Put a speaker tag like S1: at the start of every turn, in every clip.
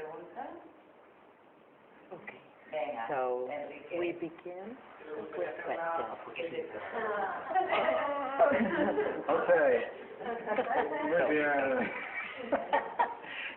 S1: preguntas?
S2: Okay.
S1: Venga,
S2: So
S1: Enrique.
S2: we begin with questions.
S3: Okay. Muy bien.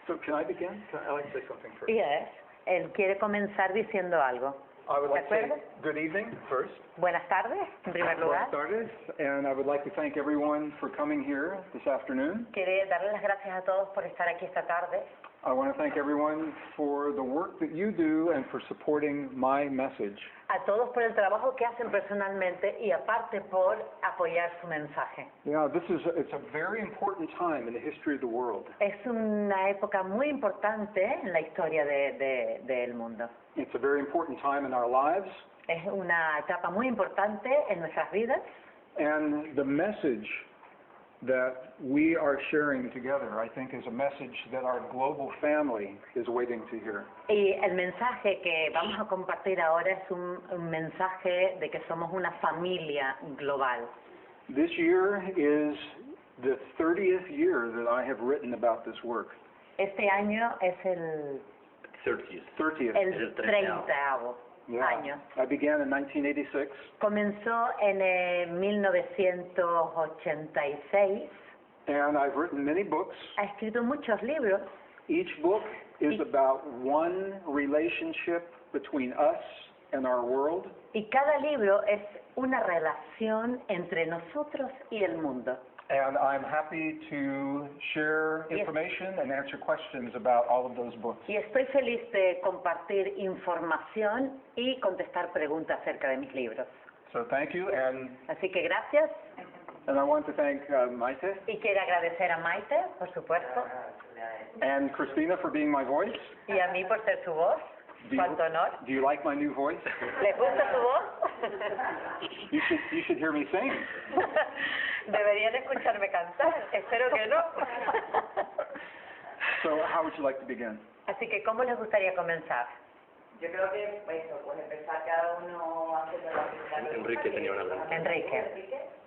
S3: So can I begin? I'd like to say something first.
S2: Yes. Él quiere comenzar diciendo algo.
S3: I would
S2: ¿De
S3: like to say
S2: acuerdo?
S3: good evening first.
S2: Buenas tardes, en primer lugar.
S3: Buenas tardes, and I would like to thank everyone for coming here this afternoon.
S2: Quiere darle las gracias a todos por estar aquí esta tarde.
S3: I want to thank everyone for the work that you do and for supporting my message.
S2: A todos por el trabajo que hacen personalmente y aparte por apoyar su mensaje.
S3: Yeah, it's a very important time in the history of the world.
S2: Es una época muy importante en la historia del mundo.
S3: It's a very important time in our lives.
S2: Es una etapa muy importante en nuestras vidas.
S3: And the message that we are sharing together, I think, is a message that our global family is waiting to hear.
S2: Y el mensaje que vamos a compartir ahora es un mensaje de que somos una familia global.
S3: This year is the 30th year that I have written about this work.
S2: Este año es el
S3: 30th.
S2: 30º año.
S3: I began in 1986.
S2: Comenzó en 1986.
S3: And I've written many books.
S2: Ha escrito muchos libros.
S3: Each book is about one relationship between us and our world.
S2: Y cada libro es una relación entre nosotros y el mundo.
S3: And I'm happy to share information and answer questions about all of those books.
S2: Y estoy feliz de compartir información y contestar preguntas acerca de mis libros.
S3: So thank you, and
S2: Así que gracias.
S3: I want to thank Maite
S2: Y quiero agradecer a Maite, por supuesto,
S3: and Christina for being my voice.
S2: y a mí por ser su voz. Cuánto honor.
S3: Do you like my new voice?
S2: ¿Les gusta su voz?
S3: You should hear me sing.
S2: Deberían escucharme cantar. Espero que no.
S3: So how would you like to begin?
S2: Así que, ¿cómo les gustaría comenzar?
S1: Yo creo que eso, pues empezar cada uno haciendo la primera pregunta.
S4: Enrique tenía una pregunta.
S2: Enrique.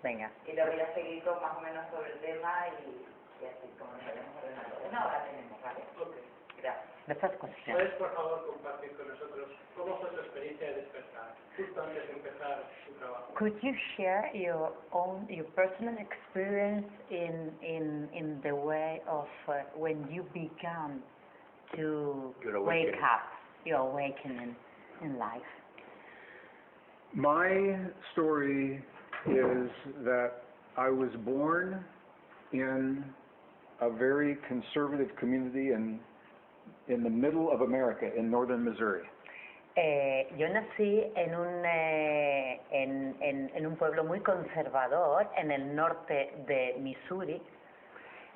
S2: Venga.
S1: Y lo voy a seguir con más o menos sobre el tema y así como nos vayamos ordenando. Bueno, ahora tenemos, ¿vale?
S5: Ok.
S1: Gracias.
S2: The first question.
S5: ¿Puedes, por favor, compartir con nosotros cómo fue tu experiencia de despertar, justo antes de empezar tu trabajo?
S2: Could you share your personal experience in the way of when you began to wake up, your awakening in life?
S3: My story is that I was born in a very conservative community in the middle of America, in northern Missouri.
S2: Yo nací en un pueblo muy conservador en el norte de Missouri.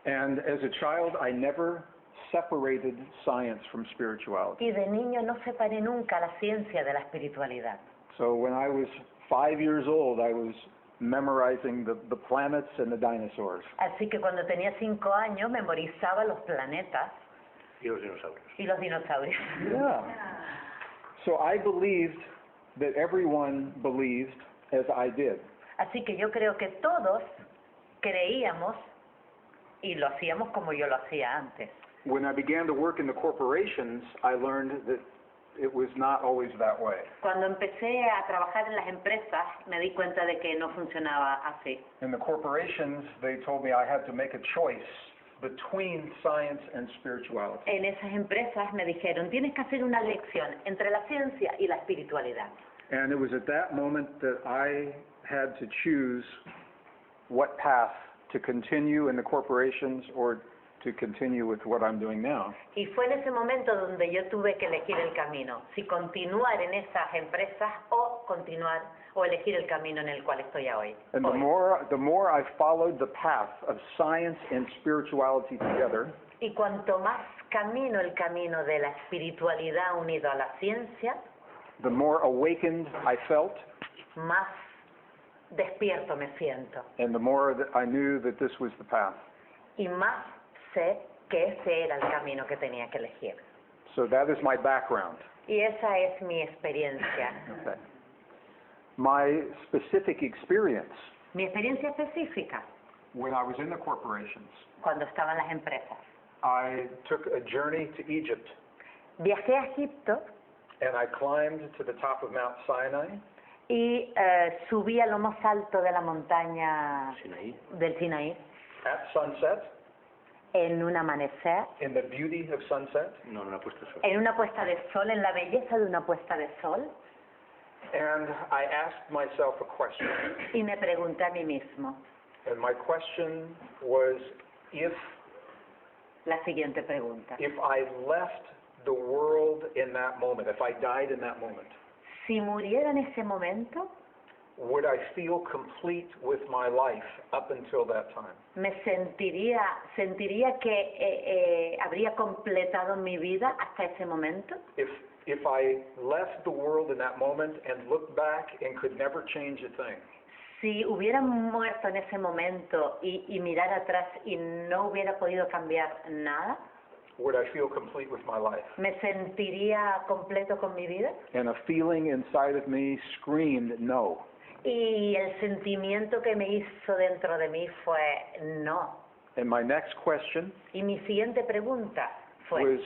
S3: And as a child, I never separated science from spirituality.
S2: Y de niño no separé nunca la ciencia de la espiritualidad.
S3: So when I was 5 years old, I was memorizing the planets and the dinosaurs.
S2: Así que cuando tenía 5 años memorizaba los planetas
S4: Y los dinosaurios.
S2: y los dinosaurios.
S3: Yeah. So I believed that everyone believed as I did.
S2: Así que yo creo que todos creíamos y lo hacíamos como yo lo hacía antes.
S3: When I began to work in the corporations, I learned that it was not always that way.
S2: Cuando empecé a trabajar en las empresas me di cuenta de que no funcionaba así.
S3: In the corporations, they told me I had to make a choice between science and spirituality.
S2: En esas empresas me dijeron, tienes que hacer una elección entre la ciencia y la espiritualidad.
S3: And it was at that moment that I had to choose what path to continue in the corporations or to continue with what I'm doing now.
S2: Y fue en ese momento donde yo tuve que elegir el camino, si continuar en esas empresas o continuar o elegir el camino en el cual estoy hoy.
S3: And the more I followed the path of science and spirituality together,
S2: Y cuanto más camino el camino de la espiritualidad unido a la ciencia,
S3: the more awakened I felt,
S2: más despierto me siento.
S3: and the more that I knew that this was the path.
S2: Y más sé que ese era el camino que tenía que elegir.
S3: So that is my background.
S2: Y esa es mi experiencia.
S3: Okay. My specific experience
S2: Mi experiencia específica,
S3: when I was in the corporations,
S2: cuando estaba en las empresas.
S3: I took a journey to Egypt.
S2: Viajé a Egipto
S3: and I climbed to the top of Mount Sinai,
S2: y subí a lo más alto de la montaña
S4: Sinaí.
S2: del Sinaí
S3: at sunset,
S2: en un amanecer,
S3: in the beauty of sunset,
S4: No, no ha puesto eso.
S2: en una puesta de sol, en la belleza de una puesta de sol,
S3: and I asked myself a question.
S2: y me pregunté a mí mismo
S3: And my question was, if
S2: la siguiente pregunta.
S3: I left the world in that moment, if I died in that moment,
S2: Si muriera en ese momento,
S3: would I feel complete with my life up until that time?
S2: me sentiría que habría completado mi vida hasta ese momento.
S3: If I left the world in that moment and looked back and could never change a thing,
S2: Si hubiera muerto en ese momento y mirar atrás y no hubiera podido cambiar nada,
S3: would I feel complete with my life?
S2: ¿me sentiría completo con mi vida?
S3: And a feeling inside of me screamed no.
S2: Y el sentimiento que me hizo dentro de mí fue no.
S3: And my next question
S2: Y mi siguiente pregunta fue,
S3: was,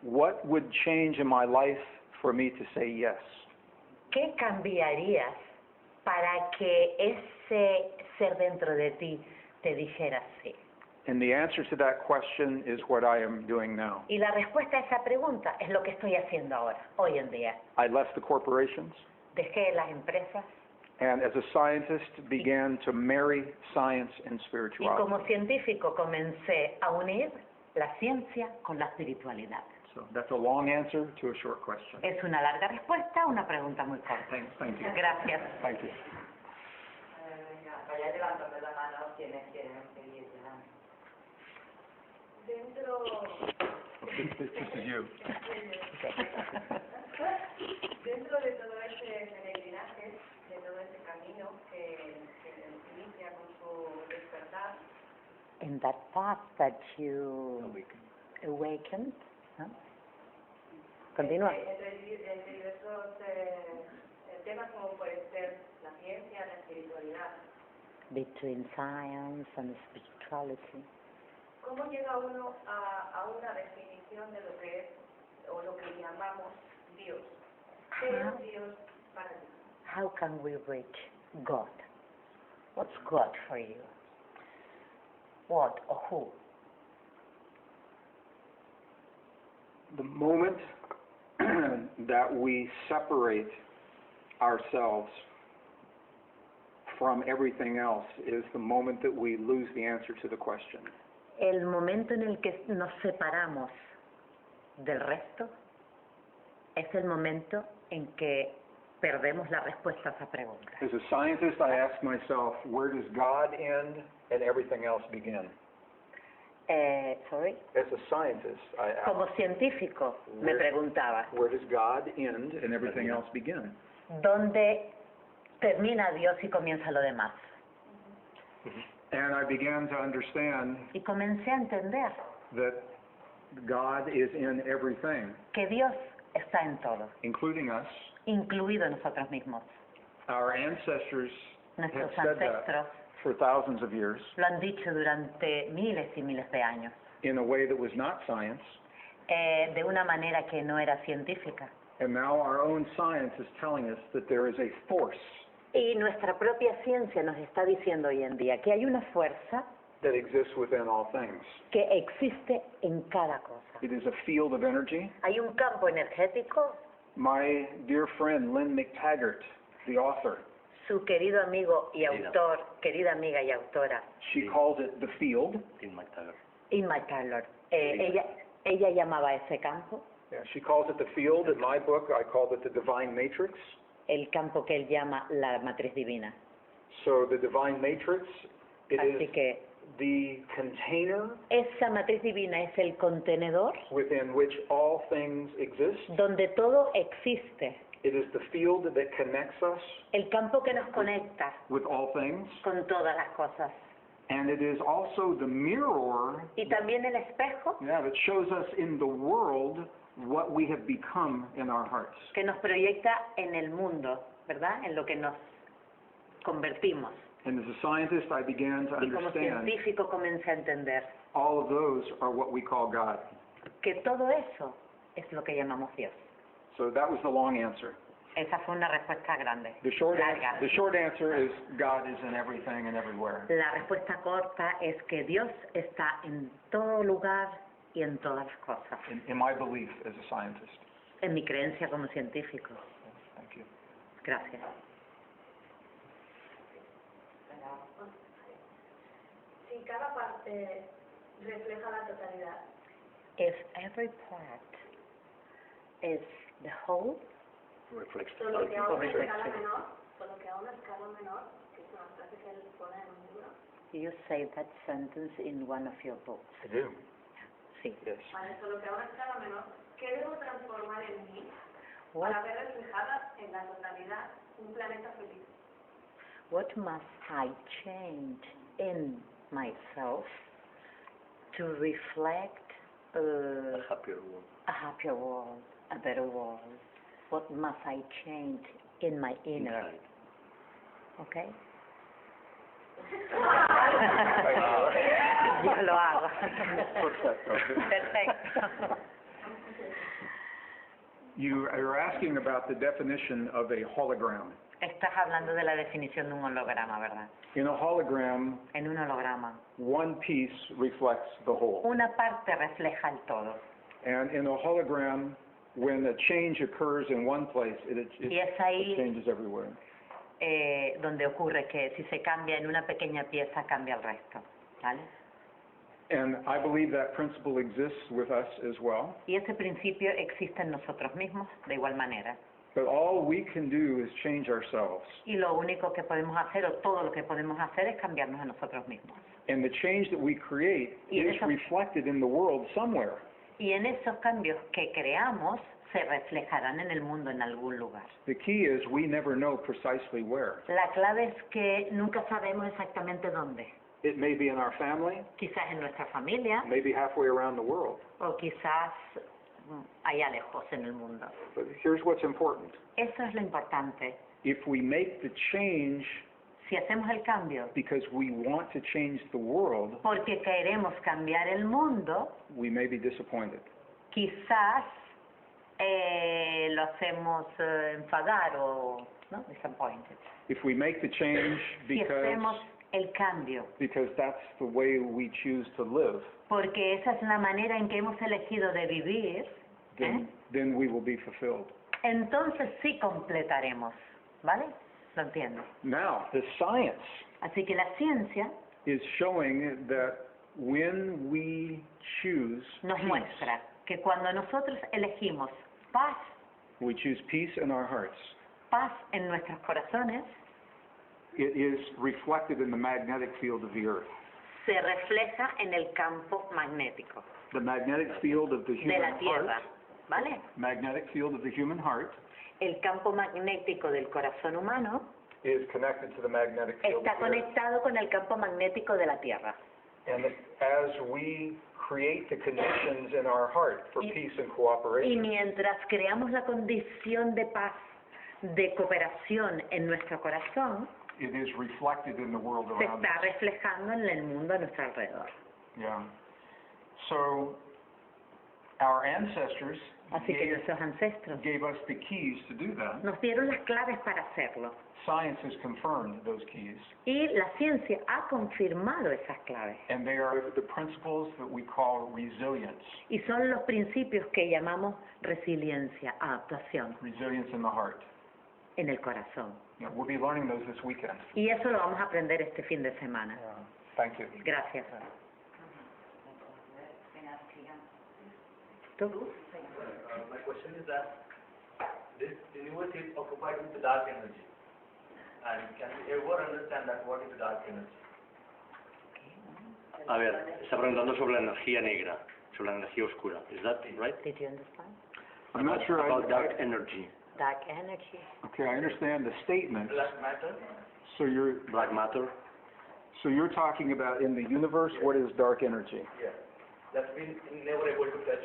S3: what would change in my life for me to say yes?
S2: ¿qué cambiarías para que ese ser dentro de ti te dijera sí?
S3: And the answer to that question is what I am doing now.
S2: Y la respuesta a esa pregunta es lo que estoy haciendo ahora, hoy en día.
S3: I left the corporations
S2: Dejé las empresas
S3: and as a scientist began to marry science and
S2: y
S3: spirituality.
S2: como científico comencé a unir la ciencia con la espiritualidad.
S3: So that's a long answer to a short question.
S2: Es una larga respuesta a una pregunta muy corta.
S3: Thank you.
S2: Gracias.
S3: Thank you.
S1: Vaya levantando la mano quienes quieren seguir llegando.
S3: This is you.
S1: Dentro de todo ese peregrinaje, de todo ese camino que inicia con su despertar,
S2: In that path that you awakened, ¿no? Continúa.
S1: entre diversos temas como puede ser la ciencia, la espiritualidad,
S2: Between science and spirituality.
S1: ¿cómo llega uno a una definición de lo que es o lo que llamamos Dios? ¿Qué es Dios para ti?
S2: How can we reach God? What's God for you? What or who?
S3: The moment that we separate ourselves from everything else is the moment that we lose the answer to the question.
S2: El momento en el que nos separamos del resto es el momento en que perdemos la respuesta a esa pregunta.
S3: As a scientist, I ask myself, where does God end and everything else begin?
S2: Sorry.
S3: As a scientist, I ask,
S2: Como científico me preguntaba,
S3: where does God end and everything else begin?
S2: ¿dónde termina Dios y comienza lo demás?
S3: And I began to understand
S2: Y comencé a entender
S3: that God is in everything,
S2: que Dios está en todo,
S3: including us.
S2: incluido nosotros mismos.
S3: Our ancestors have
S2: Nuestros
S3: said that
S2: ancestros
S3: for thousands of years
S2: lo han dicho durante miles y miles de años,
S3: in a way that was not science.
S2: de una manera que no era científica.
S3: And now our own science is telling us that there is a force
S2: Y nuestra propia ciencia nos está diciendo hoy en día que hay una fuerza
S3: that exists within all things.
S2: que existe en cada cosa.
S3: It is a field of energy.
S2: Hay un campo energético.
S3: My dear friend Lynn McTaggart, the author,
S2: Su querido amigo y autor, querida amiga y autora,
S3: she calls it the field.
S4: Tim McTaggart.
S2: Inma Taylor, ella llamaba a ese campo
S3: Yeah, she calls it the field. In my book, I called it the divine matrix.
S2: el campo que él llama la Matriz Divina.
S3: So the divine matrix, it
S2: Así
S3: is
S2: que
S3: the container
S2: esa Matriz Divina es el contenedor
S3: within which all things exist.
S2: donde todo existe,
S3: It is the field that connects us
S2: el campo que nos conecta
S3: with all things.
S2: con todas las cosas.
S3: And it is also the mirror
S2: Y también el espejo
S3: that shows us in the world what we have become in our hearts.
S2: que nos proyecta en el mundo, ¿verdad? En lo que nos convertimos.
S3: And as a scientist, I began to
S2: Y como
S3: understand
S2: científico comencé a entender
S3: all of those are what we call God.
S2: que todo eso es lo que llamamos Dios.
S3: So that was the long answer.
S2: Esa fue una respuesta grande,
S3: The short
S2: larga.
S3: answer is God is in everything and everywhere.
S2: La respuesta corta es que Dios está en todo lugar y en todas las cosas.
S3: In my belief as a scientist.
S2: En mi creencia como científico.
S3: Thank you.
S2: Gracias.
S1: Si cada parte refleja la totalidad,
S2: If every part is the whole,
S1: solo que a una
S2: Correcto.
S1: escala menor, solo que a una escala menor, que es una frase que él pone en un libro,
S2: you say that sentence in one of your books.
S4: I do.
S2: Sí.
S4: Yes.
S1: ¿vale? Solo que a una escala menor, ¿qué debo transformar en mí
S2: What,
S1: para ver reflejada en la totalidad un planeta feliz?
S2: what must I change in myself to reflect
S4: A happier world.
S2: a happier world, a better world? What must I change in my inner?
S4: Inside.
S2: Okay? Yo lo hago.
S3: Perfecto.
S2: Perfecto.
S3: You are asking about the definition of a hologram.
S2: Estás hablando de la definición de un holograma, ¿verdad?
S3: In a hologram,
S2: En un holograma,
S3: one piece reflects the whole.
S2: una parte refleja el todo.
S3: And in a hologram, when a change occurs in one place,
S2: Y es ahí
S3: it changes everywhere.
S2: donde ocurre que si se cambia en una pequeña pieza, cambia el resto, ¿vale?
S3: And I believe that principle exists with us as well.
S2: Y ese principio existe en nosotros mismos de igual manera.
S3: But all we can do is change ourselves.
S2: Y lo único que podemos hacer, o todo lo que podemos hacer, es cambiarnos a nosotros mismos.
S3: And the change that we create is reflected in the world somewhere.
S2: Y en esos cambios que creamos, se reflejarán en el mundo en algún lugar.
S3: The key is we never know precisely where.
S2: La clave es que nunca sabemos exactamente dónde.
S3: It may be in our family,
S2: Quizás en nuestra familia,
S3: maybe halfway around the world.
S2: o quizás allá lejos en el mundo.
S3: But here's what's important.
S2: Eso es lo importante.
S3: If we make the change
S2: Si hacemos el cambio
S3: because we want to change the world,
S2: porque queremos cambiar el mundo,
S3: we may be disappointed.
S2: quizás lo hacemos enfadar o ¿no? Disappointed.
S3: If we make the change
S2: Si hacemos el cambio
S3: because that's the way we choose to live,
S2: porque esa es la manera en que hemos elegido de vivir,
S3: then we will be fulfilled.
S2: entonces sí completaremos, ¿vale? Lo entiendo.
S3: Now, the science
S2: Así que la ciencia
S3: is showing that when we choose
S2: nos
S3: peace,
S2: muestra que cuando nosotros elegimos paz,
S3: we choose peace in our hearts,
S2: paz en nuestros corazones,
S3: it is reflected in the magnetic field of the earth.
S2: se refleja en el campo magnético
S3: The magnetic field of the
S2: de
S3: human
S2: la Tierra,
S3: heart,
S2: ¿vale?
S3: magnetic field of the human heart
S2: El campo magnético del corazón humano
S3: is connected to the magnetic field
S2: está
S3: of the earth.
S2: conectado con el campo magnético de la Tierra.
S3: And as we create the conditions in our heart for
S2: Y-
S3: peace and
S2: Y
S3: cooperation,
S2: mientras creamos la condición de paz, de cooperación en nuestro corazón,
S3: it is reflected in the world
S2: se
S3: around
S2: está
S3: us.
S2: reflejando en el mundo a nuestro alrededor.
S3: Yeah. So, our ancestors
S2: Así que nuestros ancestros
S3: gave us the keys to do that.
S2: nos dieron las claves para hacerlo.
S3: Science has confirmed those keys,
S2: Y la ciencia ha confirmado esas claves.
S3: and they are the principles that we call resilience.
S2: Y son los principios que llamamos resiliencia, adaptación
S3: Resilience in the heart.
S2: en el corazón.
S3: Yeah, we'll be learning those this weekend.
S2: Y eso lo vamos a aprender este fin de semana.
S3: Thank you.
S2: Gracias. ¿Tú?
S5: My question is that this universe is occupied with the dark energy. And can we ever understand that what is the dark energy?
S4: A ver, está preguntando sobre la energía negra, sobre la energía oscura. Is that right?
S2: Did you understand?
S3: I'm not sure
S4: About dark energy.
S2: Dark energy.
S3: Okay, I understand the statement.
S5: Black matter?
S3: So
S4: Black matter.
S3: you're talking about in the universe, what is dark energy?
S5: Yeah. That's been never able to touch.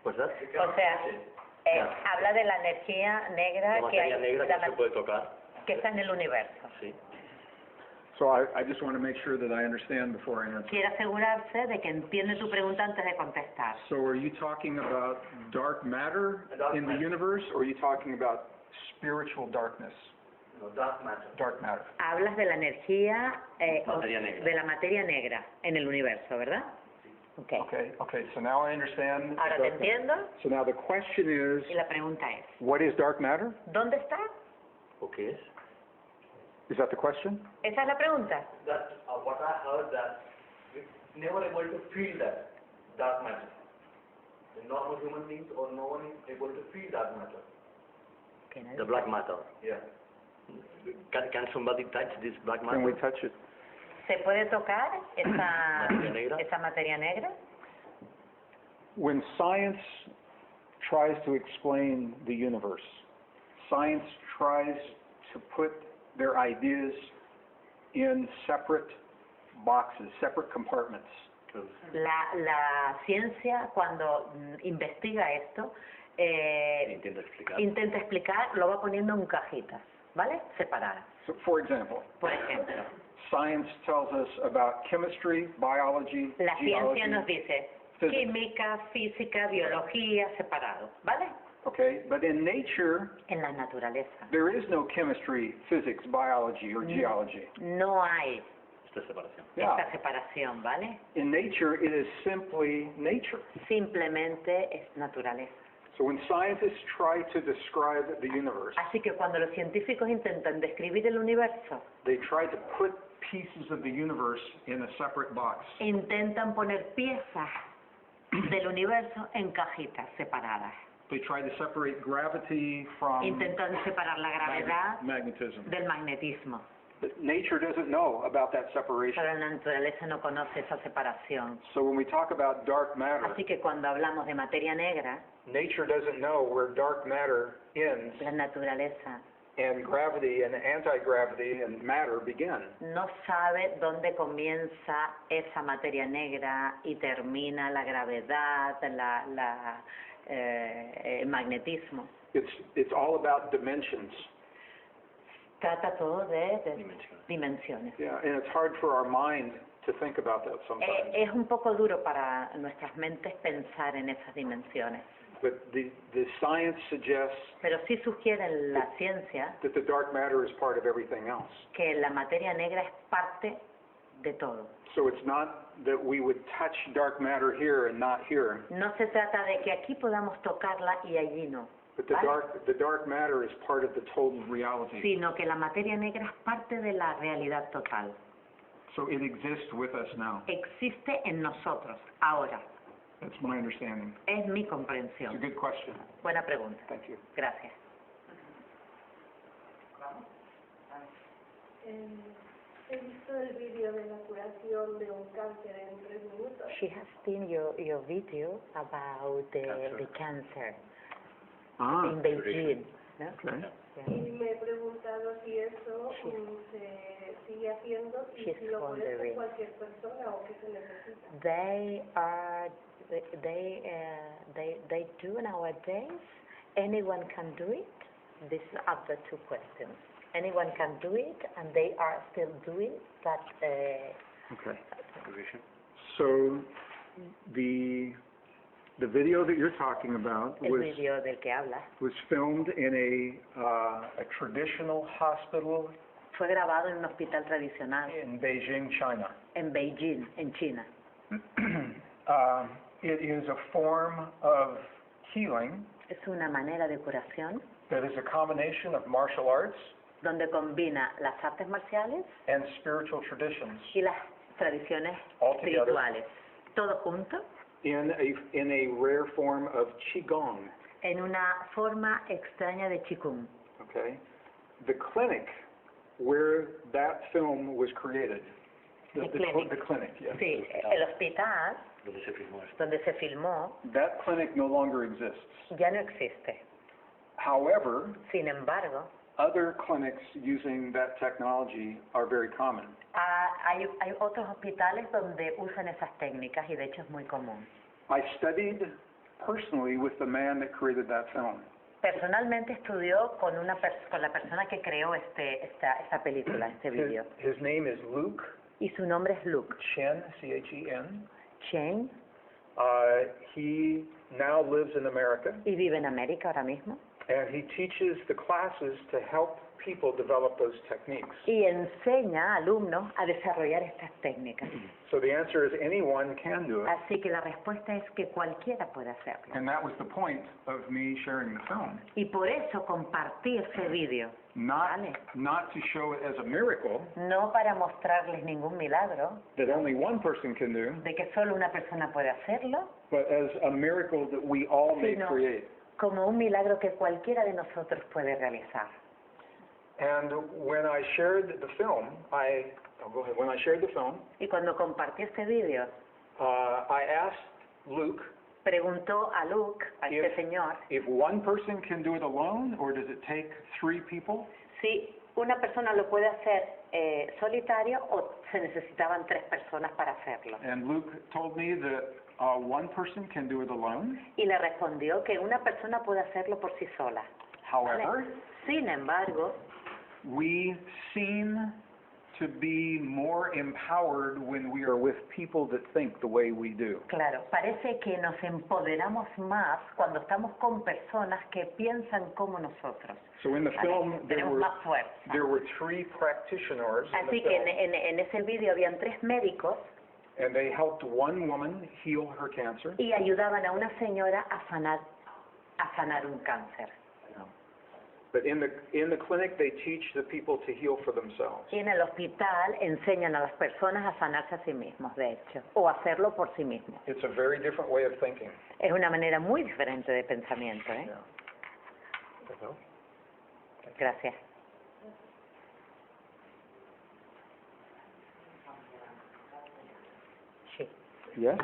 S4: What's that?
S5: You
S2: O
S5: cannot
S2: sea,
S5: touch it.
S2: habla de la energía negra
S4: La
S2: que
S4: materia
S2: hay,
S4: negra
S2: la
S4: que no se
S2: ma-
S4: puede tocar.
S2: que está en el universo.
S4: Sí.
S3: So I just want to make sure that I understand before I answer.
S2: Quiere asegurarse de que entiende tu pregunta antes de contestar.
S3: So are you talking about dark matter in the universe, or are you talking about spiritual darkness?
S5: No, dark matter.
S3: Dark matter.
S2: Hablas de la energía,
S4: Materia negra.
S2: de la materia negra en el universo, ¿verdad? Okay.
S3: Okay, so now I understand.
S2: Ahora te entiendo
S3: So now the question is,
S2: y la pregunta es,
S3: what is dark matter?
S2: ¿dónde está?
S4: ¿O qué es?
S3: Is that the question?
S2: Esa es la pregunta.
S5: That what I heard that we never able to feel that dark matter. The normal human beings or no one is able to feel dark matter.
S2: Que nadie-
S4: The black matter.
S5: Yeah.
S4: Can somebody touch this black
S3: Can we
S4: matter?
S3: touch it?
S2: ¿Se puede tocar
S4: ¿Materia negra?
S2: esa materia negra?
S3: When science tries to explain the universe, science tries to put their ideas in separate boxes, separate compartments.
S2: La ciencia, cuando investiga esto, intenta explicar, lo va poniendo en cajitas, ¿vale? Separadas.
S3: So, for example,
S2: Por ejemplo,
S3: science tells us about chemistry, biology,
S2: la ciencia
S3: geology.
S2: nos dice
S3: Physics.
S2: química, física, biología, separado, ¿vale?
S3: Okay, but in nature,
S2: En la naturaleza
S3: there is no chemistry, physics, biology, or geology.
S2: no hay
S4: Esta separación.
S3: Yeah.
S2: esta separación, ¿vale?
S3: In nature, it is simply nature.
S2: Simplemente es naturaleza.
S3: So when scientists try to describe the universe,
S2: Así que cuando los científicos intentan describir el universo,
S3: they try to put pieces of the universe in a separate box.
S2: intentan poner piezas del universo en cajitas separadas.
S3: They try to separate gravity from
S2: Intentan separar la gravedad
S3: magnetism.
S2: del magnetismo.
S3: But nature doesn't know about that separation.
S2: Pero la naturaleza no conoce esa separación.
S3: So when we talk about dark matter,
S2: Así que cuando hablamos de materia negra,
S3: nature doesn't know where dark matter ends
S2: la naturaleza
S3: and gravity and anti-gravity and matter begin.
S2: no sabe dónde comienza esa materia negra y termina la gravedad, el magnetismo.
S3: It's all about dimensions.
S2: Trata todo de
S4: Dimensiones.
S2: dimensiones.
S3: Yeah, and it's hard for our mind to think about that sometimes.
S2: Es un poco duro para nuestras mentes pensar en esas dimensiones,
S3: But the science suggests
S2: pero sí sugiere la ciencia
S3: that the dark matter is part of everything else.
S2: que la materia negra es parte de todo.
S3: So it's not that we would touch dark matter here and not here,
S2: No se trata de que aquí podamos tocarla y allí no,
S3: but
S2: ¿vale?
S3: the dark matter is part of the total reality.
S2: Sino que la materia negra es parte de la realidad total.
S3: So it exists with us now.
S2: Existe en nosotros, ahora.
S3: That's my understanding.
S2: Es mi
S3: It's a
S2: comprensión.
S3: good question.
S2: Buena pregunta.
S3: Thank you.
S2: Gracias.
S1: He visto el vídeo de la curación de un cáncer en 3 minutos.
S2: She has seen your video about the cancer in Beijing, ¿no?
S3: Okay.
S1: Y me he preguntado si eso se sigue haciendo y
S2: She's
S1: si lo puede hacer
S2: wondering.
S1: cualquier persona o qué se necesita.
S2: They do nowadays. Anyone can do it. These are the two questions. Anyone can do it, and they are still doing that.
S3: Okay. So the video that you're talking about
S2: El video del que habla
S3: was filmed in a traditional hospital
S2: fue grabado en un hospital tradicional
S3: in Beijing, China.
S2: en Beijing, en China.
S3: It is a form of healing
S2: Es una manera de curación
S3: that is a combination of martial arts
S2: donde combina las artes marciales
S3: and spiritual traditions
S2: y las tradiciones
S3: all together
S2: espirituales, todo junto
S3: in a rare form of qigong.
S2: en una forma extraña de Qigong.
S3: Okay, the clinic where that film was created,
S2: The clinic.
S3: the clinic, yeah.
S2: Sí, el hospital
S4: ¿Dónde se filmó esto?
S2: donde se filmó
S3: That clinic no longer exists.
S2: ya no existe.
S3: However,
S2: Sin embargo,
S3: other clinics using that technology are very common.
S2: hay otros hospitales donde usan esas técnicas y de hecho es muy común.
S3: I studied personally with the man that created that film.
S2: Personalmente estudió con con la persona que creó esta película, este vídeo.
S3: His name is Luke
S2: Y su nombre es Luke
S3: Chen, C-H-E-N.
S2: Chen,
S3: He now lives in America,
S2: y vive en América ahora mismo.
S3: and he teaches the classes to help people develop those techniques.
S2: Y enseña a alumnos a desarrollar estas técnicas.
S3: So the answer is anyone can do it.
S2: Así que la respuesta es que cualquiera puede hacerlo.
S3: And that was the point of me sharing the film.
S2: Y por eso compartí ese vídeo. Vale.
S3: Not to show it as a miracle
S2: No para mostrarles ningún milagro,
S3: that only one person can do,
S2: de que solo una persona puede hacerlo,
S3: but as a miracle that we all may
S2: sino
S3: create.
S2: como un milagro que cualquiera de nosotros puede realizar.
S3: And when I shared the film, When I shared the film,
S2: Y cuando compartí este vídeo,
S3: I asked Luke
S2: preguntó a Luke, a este
S3: Yes.
S2: señor,
S3: if one person can do it alone, or does it take 3 people?
S2: si una persona lo puede hacer solitario o se necesitaban 3 personas para hacerlo.
S3: And Luke told me that one person can do it alone.
S2: Y le respondió que una persona puede hacerlo por sí sola.
S3: However,
S2: Sin embargo,
S3: we seem to be more empowered when we are with people that think the way we do.
S2: claro, parece que nos empoderamos más cuando estamos con personas que piensan como nosotros.
S3: So in the
S2: Vale,
S3: film,
S2: tenemos más fuerza.
S3: there were 3 practitioners in
S2: Así
S3: the
S2: que
S3: film,
S2: en ese vídeo habían 3 médicos
S3: and they helped one woman heal her cancer.
S2: y ayudaban a una señora a sanar un cáncer.
S3: But in the clinic, they teach the people to heal for themselves.
S2: Y en el hospital enseñan a las personas a sanarse a sí mismos, de hecho, o hacerlo por sí mismos.
S3: It's a very different way of thinking.
S2: Es una manera muy diferente de pensamiento, ¿eh? Gracias. Sí.
S3: Yes?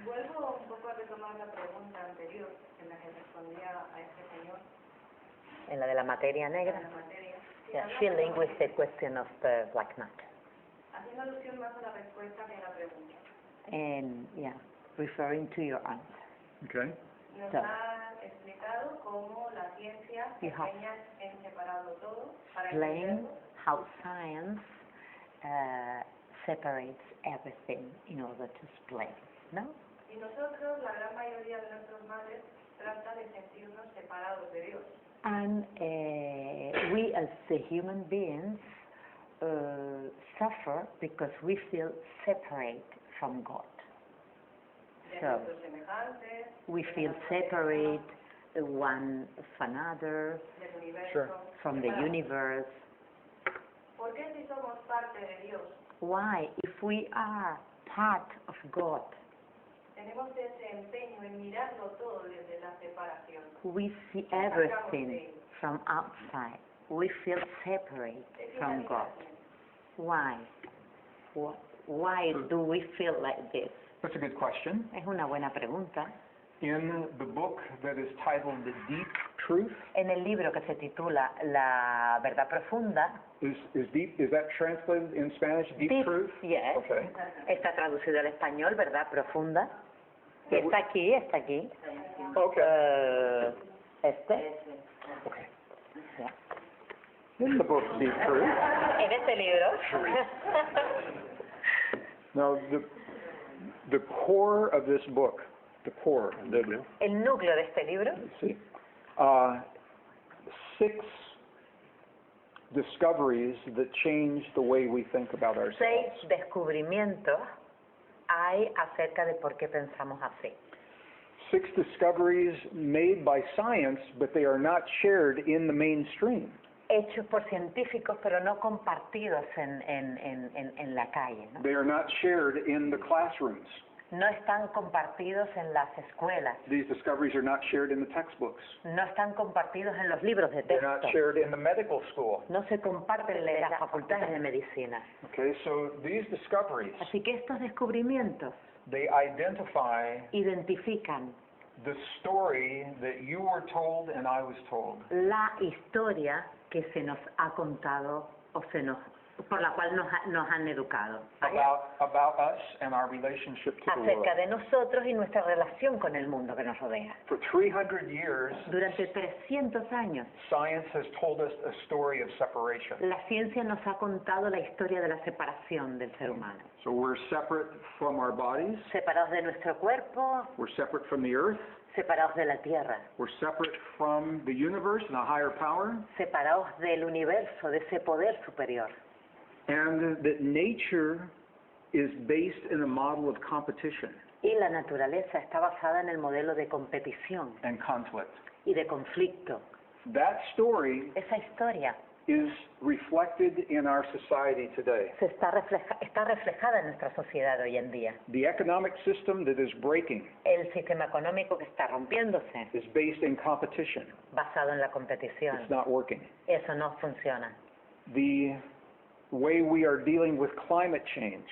S1: Vuelvo un poco a retomar la pregunta anterior en la que respondía a este señor
S2: En la de la materia
S1: de
S2: negra.
S1: la materia.
S2: Yeah, filling with the question of the black matter.
S1: Haciendo alusión más a la respuesta que a la pregunta.
S2: And, yeah, referring to your answer.
S3: Okay.
S1: Nos
S2: So.
S1: ha explicado cómo la ciencia
S2: You have
S1: enseña en separado todo para
S2: Explain
S1: entenderlo.
S2: how science separates everything in order to explain, ¿no?
S1: Y nosotros, la gran mayoría de nuestros males, trata de sentirnos separados de Dios.
S2: And we as the human beings suffer because we feel separate from God.
S1: De
S2: So,
S1: nuestros semejantes,
S2: we
S1: de
S2: feel
S1: la naturaleza,
S2: separate one of another,
S1: del universo.
S3: Sure.
S2: from the
S1: separados.
S2: universe.
S1: ¿Por qué si somos parte de Dios
S2: Why, if we are part of God,
S1: tenemos ese empeño en mirarlo todo desde la separación?
S2: we see everything from outside. We feel separate from God. Why? Why do we feel like this?
S3: That's a good question.
S2: Es una buena pregunta.
S3: In the book that is titled The Deep Truth,
S2: En el libro que se titula La Verdad Profunda,
S3: is that translated in Spanish, Deep Truth?
S2: yes,
S3: Okay.
S2: está traducido al español, Verdad Profunda. Está aquí, está aquí.
S3: Okay.
S2: Este.
S3: Okay.
S2: Yeah.
S3: In the book Deep Truth.
S2: En este libro.
S3: Now, the core of this book,
S2: El núcleo de este libro,
S3: see, 6 discoveries that change the way we think about ourselves.
S2: 6 descubrimientos hay acerca de por qué pensamos así.
S3: 6 discoveries made by science, but they are not shared in the mainstream.
S2: Hechos por científicos, pero no compartidos en la calle, ¿no?
S3: They are not shared in the classrooms.
S2: No están compartidos en las escuelas,
S3: These discoveries are not shared in the textbooks.
S2: no están compartidos en los libros de
S3: They're not
S2: texto,
S3: shared in the medical school.
S2: no se comparten en las facultades de medicina.
S3: Okay, so these discoveries,
S2: Así que estos descubrimientos
S3: they identify
S2: identifican
S3: the story that you were told and I was told.
S2: la historia que se nos ha contado o se nos por la cual nos han educado, ¿vale?
S3: about us and our relationship to the world.
S2: Acerca de nosotros y nuestra relación con el mundo que nos rodea.
S3: For 300 years,
S2: Durante 300 años,
S3: science has told us a story of separation.
S2: la ciencia nos ha contado la historia de la separación del ser humano.
S3: So we're separate from our bodies,
S2: Separados de nuestro cuerpo,
S3: we're separate from the earth,
S2: separados de la tierra,
S3: we're separate from the universe and a higher power,
S2: separados del universo, de ese poder superior.
S3: and that nature is based in a model of competition
S2: Y la naturaleza está basada en el modelo de competición
S3: and conflict.
S2: y de conflicto.
S3: That story
S2: Esa historia
S3: is reflected in our society today.
S2: está reflejada en nuestra sociedad hoy en día.
S3: The economic system that is breaking
S2: El sistema económico que está rompiéndose,
S3: is based in competition.
S2: basado en la competición,
S3: It's not working.
S2: eso no funciona.
S3: The way we are dealing with climate change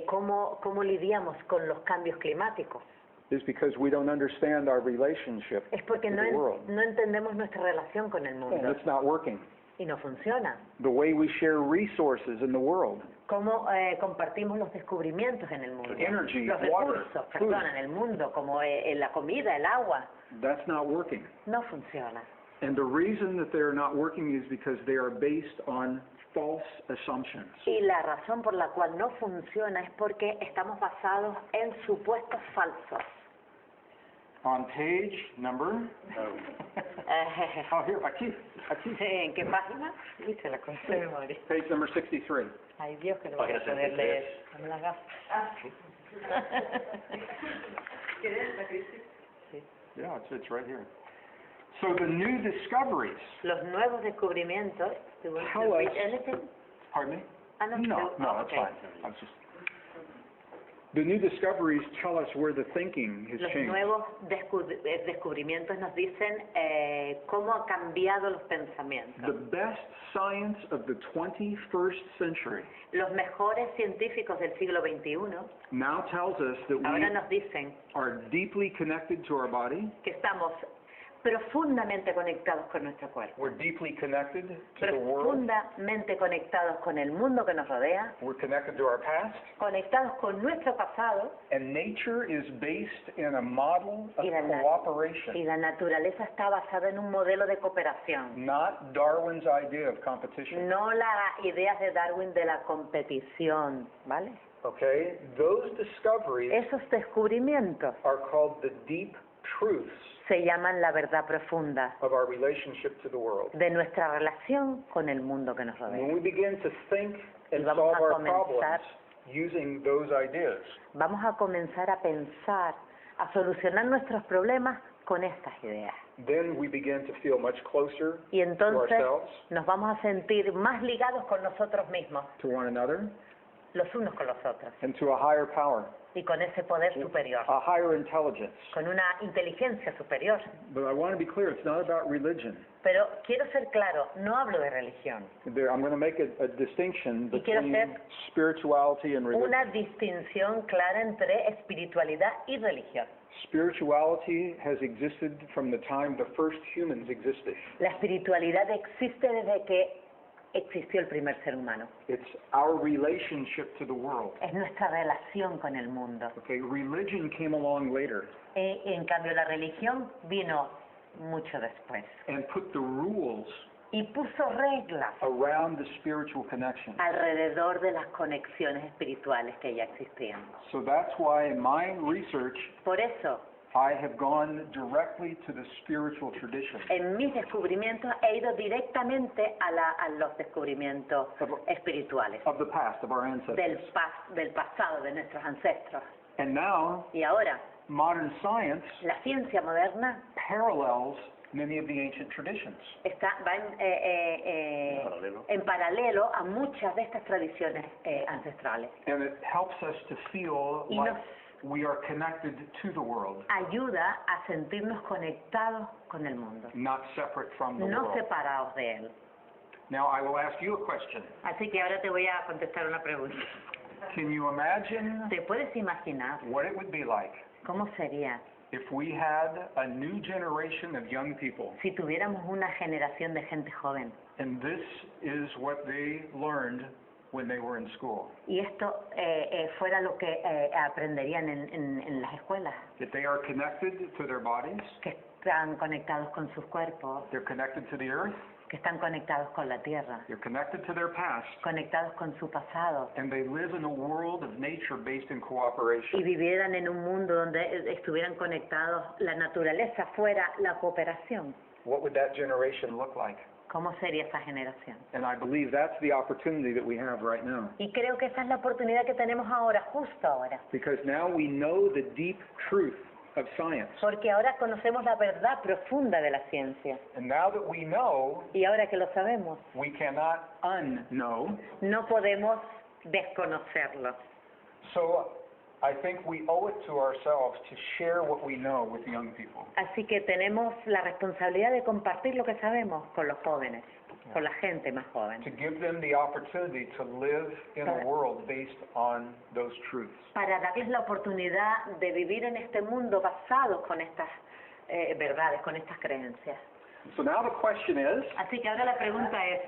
S2: ¿Cómo lidiamos con los cambios climáticos?
S3: is because we don't understand our relationship
S2: Es porque
S3: with the world.
S2: no entendemos nuestra relación con el
S3: And
S2: mundo
S3: it's not working.
S2: y no funciona.
S3: The way we share resources in the world,
S2: ¿Cómo compartimos los descubrimientos en el mundo?
S3: Energy,
S2: Los
S3: water,
S2: recursos,
S3: food.
S2: en el mundo, como la comida, el agua,
S3: that's not working.
S2: no funciona.
S3: And the reason that they're not working is because they are based on false assumptions.
S2: Y la razón por la cual no funciona es porque estamos basados en supuestos falsos.
S3: On page number, oh, here, aquí.
S2: ¿En qué página? Sí, se la conté de memoria.
S3: Page number 63.
S2: Ay, Dios, que lo voy a
S4: Página
S2: poder
S4: 63.
S2: leer. Dame las gafas.
S1: ¿Quieres la crisis?
S2: Sí.
S3: Yeah, it's right here. So the new discoveries,
S2: Los nuevos descubrimientos. ¿Do you want to
S3: Tell us-
S2: read anything?
S3: pardon me?
S2: Ah, no,
S3: No, that's
S2: okay.
S3: fine. I was just, the new discoveries tell us where the thinking has
S2: Los
S3: changed.
S2: nuevos descubrimientos nos dicen cómo han cambiado los pensamientos.
S3: The best science of the 21st century
S2: Los mejores científicos del siglo XXI
S3: now tells us that
S2: ahora
S3: we
S2: nos dicen
S3: are deeply connected to our body,
S2: que estamos profundamente conectados con nuestro cuerpo,
S3: we're deeply connected to the world,
S2: profundamente conectados con el mundo que nos rodea,
S3: we're connected to our past,
S2: conectados con nuestro pasado,
S3: and nature is based in a model of
S2: y
S3: cooperation,
S2: la naturaleza está basada en un modelo de cooperación,
S3: not Darwin's idea of competition.
S2: no las ideas de Darwin de la competición, ¿vale?
S3: Okay? Those discoveries
S2: Esos descubrimientos
S3: are called the deep truths
S2: se llaman la verdad profunda
S3: of our relationship to the world.
S2: de nuestra relación con el mundo que nos
S3: When
S2: rodea.
S3: we begin to think and
S2: vamos
S3: solve
S2: a
S3: our problems
S2: comenzar-
S3: using those ideas,
S2: Vamos a comenzar a pensar, a solucionar nuestros problemas con estas ideas.
S3: then we begin to feel much closer
S2: Y
S3: to
S2: entonces
S3: ourselves,
S2: nos vamos a sentir más ligados con nosotros mismos,
S3: to one another,
S2: los unos con los otros,
S3: and to a higher power,
S2: y con ese poder superior,
S3: a higher intelligence.
S2: con una inteligencia superior.
S3: But I want to be clear, it's not about religion.
S2: Pero quiero ser claro, no hablo de religión.
S3: I'm going to make a distinction
S2: Y quiero
S3: between
S2: hacer
S3: spirituality and religion.
S2: una distinción clara entre espiritualidad y religión.
S3: Spirituality has existed from the time the first humans existed.
S2: La espiritualidad existe desde que existió el primer ser humano.
S3: It's our relationship to the world.
S2: Es nuestra relación con el mundo.
S3: Okay, religion came along later
S2: En cambio, la religión vino mucho después
S3: and put the rules
S2: y puso reglas
S3: around the spiritual connection.
S2: alrededor de las conexiones espirituales que ya existían.
S3: So that's why in my research
S2: Por eso,
S3: I have gone directly to the spiritual tradition
S2: en mis descubrimientos he ido directamente a los descubrimientos espirituales
S3: of the past, of our ancestors.
S2: del pasado, de nuestros ancestros.
S3: And now
S2: Y ahora,
S3: modern science
S2: la ciencia moderna
S3: parallels many of the ancient traditions.
S2: va en paralelo a muchas de estas tradiciones ancestrales.
S3: And it helps us to feel
S2: Y
S3: like
S2: nos
S3: we are connected to the world,
S2: ayuda a sentirnos conectados con el mundo,
S3: not separate from the
S2: no
S3: world.
S2: separados de él.
S3: Now I will ask you a question.
S2: Así que ahora te voy a contestar una pregunta.
S3: Can you imagine
S2: ¿Te puedes imaginar
S3: what it would be like
S2: cómo sería
S3: if we had a new generation of young people,
S2: si tuviéramos una generación de gente joven
S3: and this is what they learned when they were in school.
S2: Y esto fuera lo que aprenderían en las escuelas,
S3: That they are connected to their bodies,
S2: que están conectados con sus cuerpos,
S3: they're connected to the earth,
S2: que están conectados con la tierra,
S3: they're connected to their past,
S2: conectados con su pasado,
S3: and they live in a world of nature based in
S2: y
S3: cooperation.
S2: vivieran en un mundo donde estuvieran conectados, la naturaleza fuera la cooperación.
S3: What would that generation look like?
S2: ¿Cómo sería esa generación?
S3: And I believe that's the opportunity that we have right now.
S2: Y creo que esa es la oportunidad que tenemos ahora, justo ahora.
S3: Because now we know the deep truth of science.
S2: Porque ahora conocemos la verdad profunda de la ciencia.
S3: And now that we know,
S2: Y ahora que lo sabemos,
S3: we cannot unknow.
S2: no podemos desconocerlo.
S3: So I think we owe it to ourselves to share what we know with the young people.
S2: Así que tenemos la responsabilidad de compartir lo que sabemos con los jóvenes, con la gente más joven,
S3: To give them the opportunity to live in a world based on those truths.
S2: para darles la oportunidad de vivir en este mundo basado con estas verdades, con estas creencias.
S3: So now the question is,
S2: Así que ahora la pregunta es,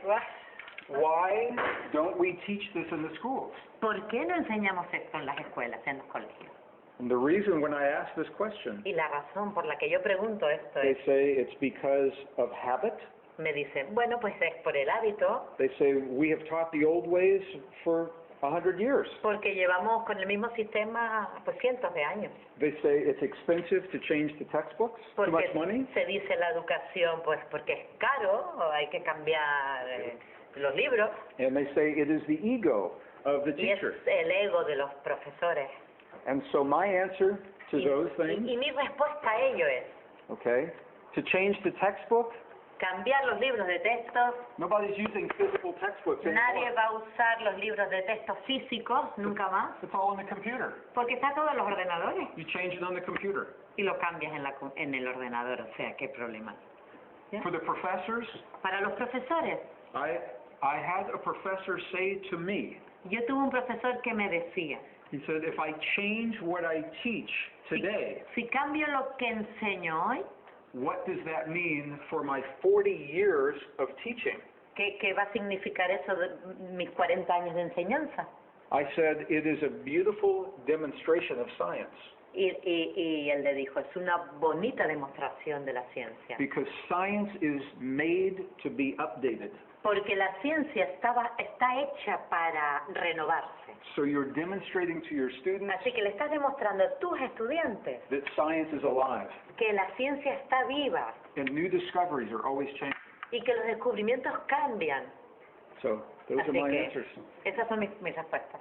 S3: why don't we teach this in the schools?
S2: ¿por qué no enseñamos esto en las escuelas, en los colegios?
S3: And the reason when I ask this question,
S2: Y la razón por la que yo pregunto esto
S3: they
S2: es,
S3: say it's because of habit.
S2: me dicen, bueno, pues es por el hábito,
S3: They say we have taught the old ways for 100 years.
S2: porque llevamos con el mismo sistema pues cientos de años.
S3: They say it's expensive to change the textbooks, too much money.
S2: Porque se dice la educación, pues porque es caro, o hay que cambiar los libros,
S3: And they say it is the ego of the
S2: y es
S3: teacher.
S2: el ego de los profesores.
S3: And so my answer to
S2: Y,
S3: those things,
S2: y mi respuesta a ello es,
S3: okay, to change the textbook,
S2: cambiar los libros de texto,
S3: nobody's using physical textbooks
S2: nadie
S3: anymore.
S2: va a usar los libros de texto físicos, nunca más,
S3: It's all in the computer.
S2: porque está todo en los ordenadores,
S3: You change it on the computer.
S2: y lo cambias en el ordenador, o sea, qué problema. ¿Ya?
S3: For the professors,
S2: Para los profesores,
S3: I had a professor say to me,
S2: yo tuve un profesor que me decía,
S3: he said, if I change what I teach today,
S2: si cambio lo que enseño hoy,
S3: what does that mean for my 40 years of teaching?
S2: ¿qué va a significar eso de mis 40 años de enseñanza?
S3: I said, it is a beautiful demonstration of science,
S2: Y él le dijo, es una bonita demostración de la ciencia.
S3: because science is made to be updated.
S2: Porque la ciencia está hecha para renovarse.
S3: So you're demonstrating to your students
S2: Así que le estás demostrando a tus estudiantes
S3: that science is alive,
S2: que la ciencia está viva
S3: and new discoveries are always changing.
S2: y que los descubrimientos cambian.
S3: So those are
S2: Así
S3: my
S2: que
S3: answers.
S2: esas son mis respuestas.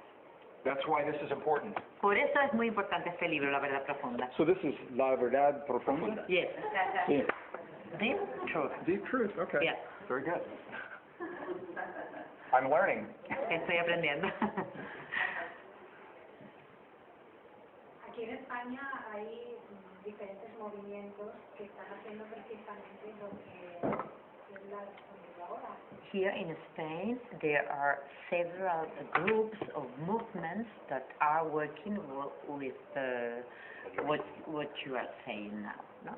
S3: That's why this is important.
S2: Por eso es muy importante este libro, La Verdad Profunda.
S3: So this is La Verdad Profunda?
S2: Yes.
S3: Yeah.
S2: Deep truth.
S3: Deep truth, okay.
S2: Yeah.
S3: Very good. I'm learning.
S2: Estoy aprendiendo.
S6: Aquí en España hay diferentes movimientos que están haciendo precisamente lo que es la disponible ahora.
S2: Here in Spain, there are several groups of movements that are working with what you are saying now, no?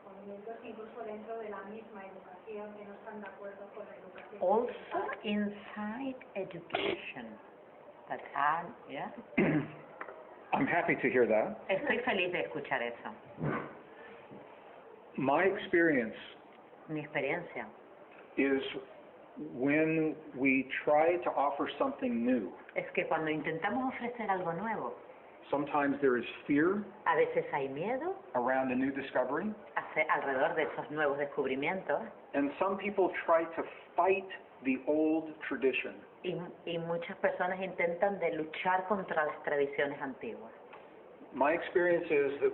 S6: Movimientos incluso dentro de la misma educación que no están de acuerdo con la educación.
S2: Also inside education, that are, yeah?
S3: I'm happy to hear that.
S2: Estoy feliz de escuchar eso.
S3: My experience
S2: Mi experiencia
S3: is when we try to offer something new,
S2: es que cuando intentamos ofrecer algo nuevo,
S3: sometimes there is fear
S2: a veces hay miedo
S3: around a new discovery,
S2: alrededor de esos nuevos descubrimientos
S3: and some people try to fight the old tradition.
S2: y muchas personas intentan de luchar contra las tradiciones antiguas.
S3: My experience is that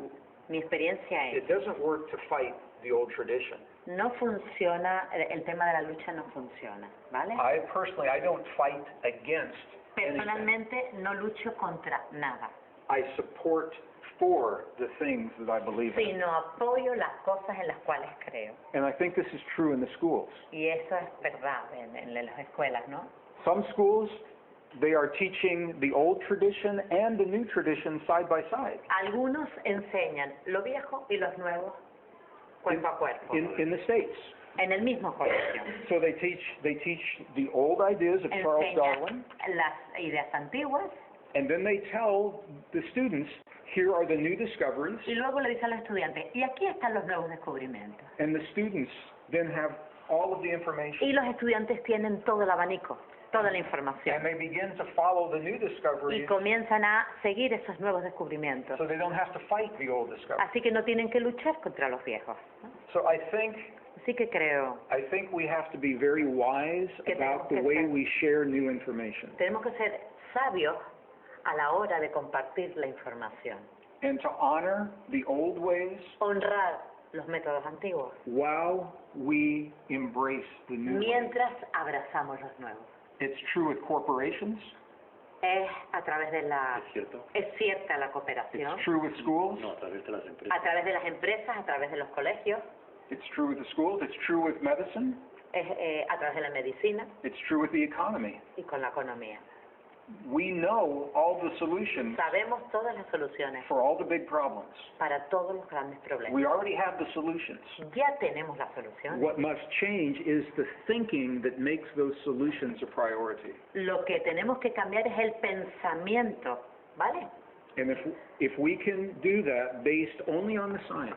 S2: Mi experiencia es,
S3: it doesn't work to fight the old tradition.
S2: no funciona, el tema de la lucha no funciona, ¿vale?
S3: I don't fight against anything.
S2: Personalmente no lucho contra nada,
S3: I support for the things that I believe in.
S2: sino apoyo las cosas en las cuales creo.
S3: And I think this is true in the schools.
S2: Y eso es verdad en las escuelas, ¿no?
S3: Some schools, they are teaching the old tradition and the new tradition side by side.
S2: Algunos enseñan lo viejo y los nuevos cuerpo a cuerpo.
S3: In the States,
S2: en el mismo colegio.
S3: So they teach the old ideas of Charles
S2: Enseñan
S3: Darwin,
S2: las ideas antiguas
S3: and then they tell the students, here are the new discoveries,
S2: y luego le dicen a los estudiantes, y aquí están los nuevos descubrimientos.
S3: and the students then have all of the information.
S2: Y los estudiantes tienen todo el abanico, toda la información.
S3: And they begin to follow the new
S2: Y
S3: discoveries,
S2: comienzan a seguir esos nuevos descubrimientos.
S3: so they don't have to fight the old discoveries.
S2: Así que no tienen que luchar contra los viejos, ¿no?
S3: So I think we have to be very wise about the way we share new information,
S2: Tenemos que ser sabios a la hora de compartir la información.
S3: and to honor the old ways
S2: Honrar los métodos antiguos
S3: while we embrace the new ways.
S2: mientras abrazamos los nuevos.
S3: It's true with corporations,
S2: Es a través de la...
S4: ¿Es cierto?
S2: Es cierta la cooperación,
S3: it's true with schools,
S4: No, a través de las empresas.
S2: a través de las empresas, a través de los colegios,
S3: it's true with the schools, it's true with medicine,
S2: es, a través de la medicina
S3: it's true with the economy.
S2: y con la economía.
S3: We know all the solutions
S2: Sabemos todas las soluciones
S3: for all the big problems.
S2: para todos los grandes problemas.
S3: We already have the solutions.
S2: Ya tenemos la solución.
S3: What must change is the thinking that makes those solutions a priority.
S2: Lo que tenemos que cambiar es el pensamiento, ¿vale?
S3: And if we can do that based only on the science,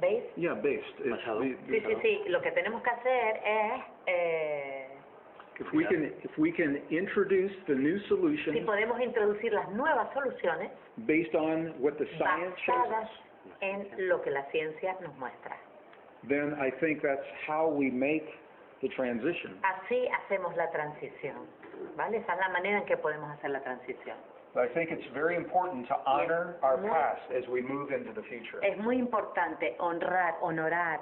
S2: ¿Veis?
S3: yeah, based. It's
S4: Basado.
S2: Sí, sí, sí. Lo que tenemos que hacer es...
S3: If we can introduce the new
S2: si
S3: solutions
S2: podemos introducir las nuevas soluciones
S3: based on what the science shows
S2: basadas
S3: us,
S2: en lo que la ciencia nos muestra.
S3: then I think that's how we make the transition.
S2: Así hacemos la transición, ¿vale? Esa es la manera en que podemos hacer la transición.
S3: But I think it's very important to honor our past as we move into the future.
S2: Es muy importante honorar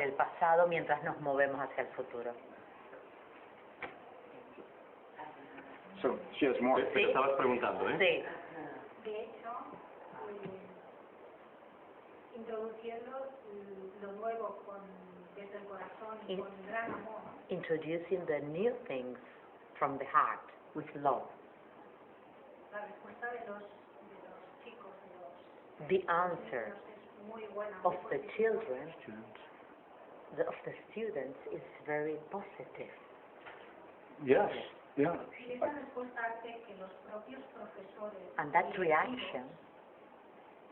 S2: el pasado mientras nos movemos hacia el futuro.
S3: So she has more.
S4: Te estabas preguntando, ¿eh?
S2: Sí.
S6: De hecho, introduciendo lo nuevo desde el corazón y con gran amor,
S2: Introducing the new things from the heart with love.
S6: la respuesta de los chicos,
S2: The answer
S6: es muy buena.
S2: of the children, of the students, is very positive.
S3: Yes, yeah.
S6: Y esa respuesta hace que los propios profesores
S2: And that reaction,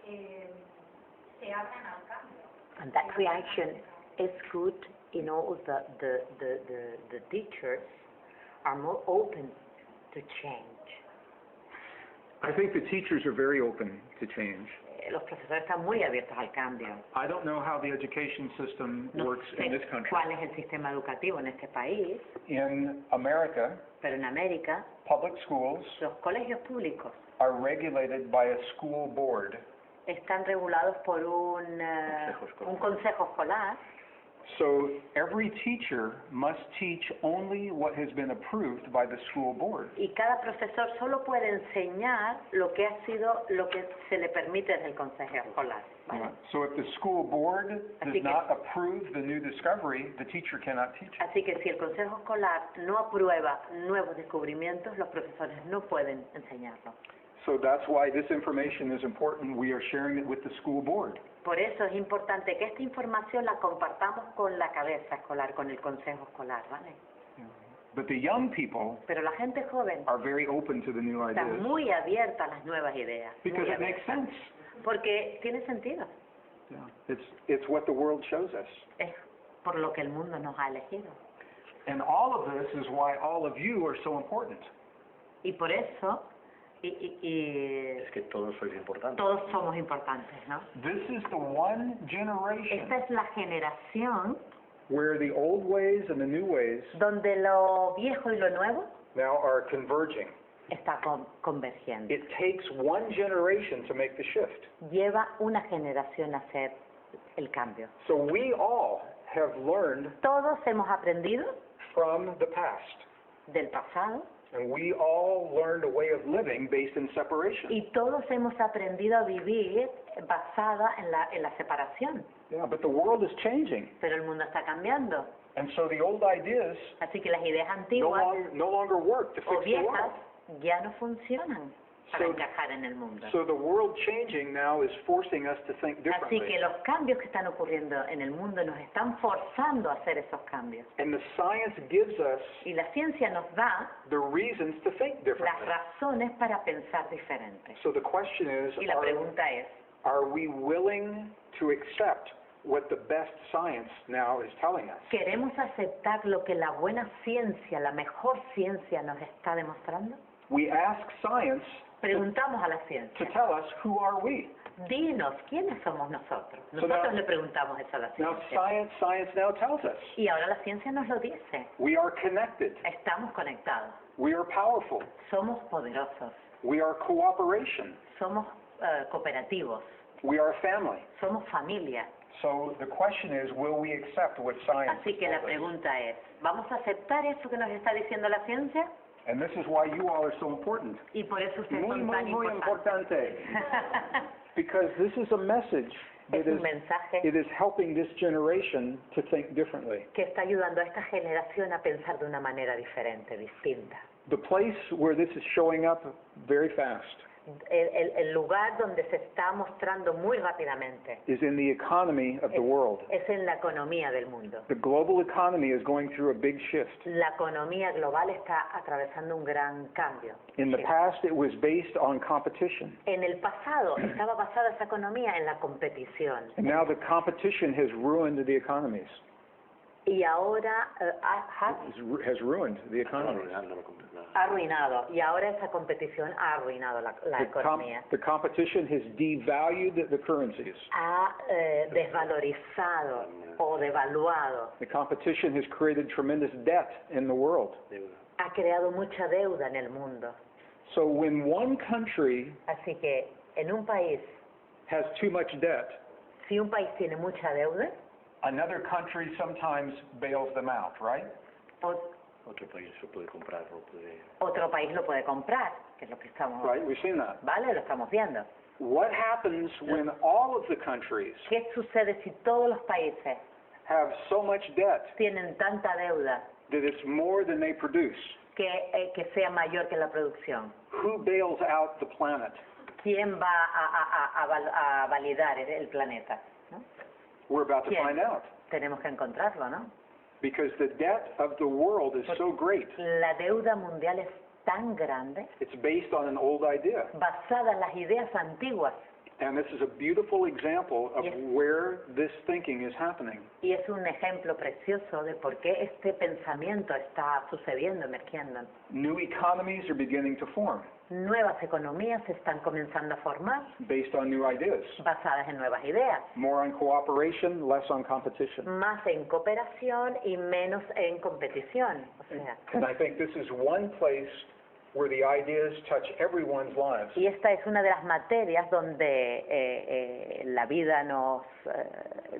S6: se abran al cambio.
S2: and that reaction is good. You know, the teachers are more open to change.
S3: I think the teachers are very open to change.
S2: Los profesores están muy abiertos al cambio.
S3: I don't know how the education system
S2: No
S3: works in this
S2: sé
S3: country.
S2: cuál es el sistema educativo en este país,
S3: In America,
S2: pero en América
S3: public schools
S2: los colegios públicos
S3: are regulated by a school board.
S2: están regulados por un consejo escolar.
S3: So every teacher must teach only what has been approved by the school board.
S2: Y cada profesor solo puede enseñar lo que se le permite desde el consejo escolar, ¿vale?
S3: So if the school board does
S2: Así que-
S3: not approve the new discovery, the teacher cannot teach it.
S2: Así que si el consejo escolar no aprueba nuevos descubrimientos, los profesores no pueden enseñarlo.
S3: So that's why this information is important. We are sharing it with the school board.
S2: Por eso es importante que esta información la compartamos con la cabeza escolar, con el consejo escolar, ¿vale?
S3: But the young people
S2: Pero la gente joven
S3: are very open to the new
S2: está
S3: ideas
S2: muy abierta a las nuevas ideas. muy
S3: because it makes
S2: abierta.
S3: sense.
S2: Porque tiene sentido.
S3: Yeah. It's what the world shows us.
S2: Es por lo que el mundo nos ha elegido.
S3: And all of this is why all of you are so important.
S2: Y por eso
S4: Es que todos sois importantes.
S2: todos somos importantes, ¿no?
S3: This is the one generation
S2: Esta es la generación
S3: where the old ways and the new ways
S2: donde lo viejo y lo nuevo
S3: now are converging.
S2: está convergiendo.
S3: It takes one generation to make the shift.
S2: Lleva una generación a hacer el cambio.
S3: So we all have learned
S2: Todos hemos aprendido
S3: from the past.
S2: del pasado
S3: And we all learned a way of living based in separation.
S2: y todos hemos aprendido a vivir basada en la separación.
S3: Yeah, but the world is changing.
S2: Pero el mundo está cambiando.
S3: And so the old ideas
S2: Así que las ideas
S3: no
S2: antiguas
S3: longer work to
S2: o
S3: fix the world.
S2: viejas ya no funcionan. para encajar en el mundo.
S3: So the world changing now is forcing us to think
S2: Así
S3: differently.
S2: que los cambios que están ocurriendo en el mundo nos están forzando a hacer esos cambios.
S3: And the science gives us
S2: Y la ciencia nos da
S3: the reasons to think
S2: las
S3: differently.
S2: razones para pensar diferente.
S3: So the question is,
S2: Y la pregunta es,
S3: are we willing to accept what the best science now is telling us?
S2: ¿queremos aceptar lo que la buena ciencia, la mejor ciencia nos está demostrando?
S3: We ask science
S2: Preguntamos a la
S3: to
S2: ciencia,
S3: tell us who are we.
S2: dinos, ¿quiénes somos nosotros?
S3: So
S2: Nosotros
S3: now-
S2: le preguntamos eso a la
S3: Now
S2: ciencia.
S3: science now tells us
S2: Y ahora la ciencia nos lo dice.
S3: we are connected,
S2: Estamos conectados,
S3: we are powerful,
S2: somos poderosos,
S3: we are cooperation,
S2: somos cooperativos,
S3: we are family.
S2: somos familia.
S3: So the question is, will we accept what science
S2: Así que la
S3: tells us?
S2: pregunta es, ¿vamos a aceptar eso que nos está diciendo la ciencia?
S3: And this is why you all are so important.
S2: Y por eso ustedes
S3: Muy,
S2: son
S3: muy,
S2: tan
S3: muy
S2: importantes.
S3: importante. Because this is a message that
S2: Es un mensaje
S3: it is helping this generation to think differently.
S2: que está ayudando a esta generación a pensar de una manera diferente, distinta.
S3: The place where this is showing up very fast
S2: El lugar donde se está mostrando muy rápidamente
S3: is in the economy of the world.
S2: es en la economía del mundo.
S3: The global economy is going through a big shift.
S2: La economía global está atravesando un gran cambio.
S3: In the
S2: Sí.
S3: past, it was based on competition.
S2: En el pasado estaba basada esa economía en la competición
S3: And now the competition has ruined the economies.
S2: y ahora
S3: Has ruined the economies.
S2: ha arruinado y ahora esa competición ha arruinado la economía.
S3: The competition has devalued the currencies.
S2: Ha desvalorizado o devaluado,
S3: The competition has created tremendous debt in the world.
S2: ha creado mucha deuda en el mundo.
S3: So when one country
S2: Así que en un país,
S3: has too much debt,
S2: si un país tiene mucha deuda,
S3: another country sometimes bails them out, right?
S4: Otro país lo puede comprar, lo puede...
S2: otro país lo puede comprar, que es lo que estamos,
S3: Right? We've seen that.
S2: ¿vale? Lo estamos viendo.
S3: What happens when all of the countries
S2: ¿Qué sucede si todos los países
S3: have so much debt
S2: tienen tanta deuda
S3: that it's more than they produce?
S2: que sea mayor que la producción?
S3: Who bails out the planet?
S2: ¿Quién va a validar el planeta? ¿No?
S3: We're about to
S2: ¿Quién?
S3: find out.
S2: Tenemos que encontrarlo, ¿no?
S3: Because the debt of the world is so great.
S2: La deuda mundial es tan grande,
S3: It's based on an old idea.
S2: basada en las ideas antiguas,
S3: And this is a beautiful example of
S2: Yes.
S3: where this thinking is happening.
S2: y es un ejemplo precioso de por qué este pensamiento está sucediendo, emergiendo.
S3: New economies are beginning to form
S2: Nuevas economías se están comenzando a formar,
S3: based on new ideas.
S2: basadas en nuevas ideas,
S3: More on cooperation, less on competition.
S2: más en cooperación y menos en competición. O sea,
S3: And I think this is one place where the ideas touch everyone's lives.
S2: y esta es una de las materias donde la vida nos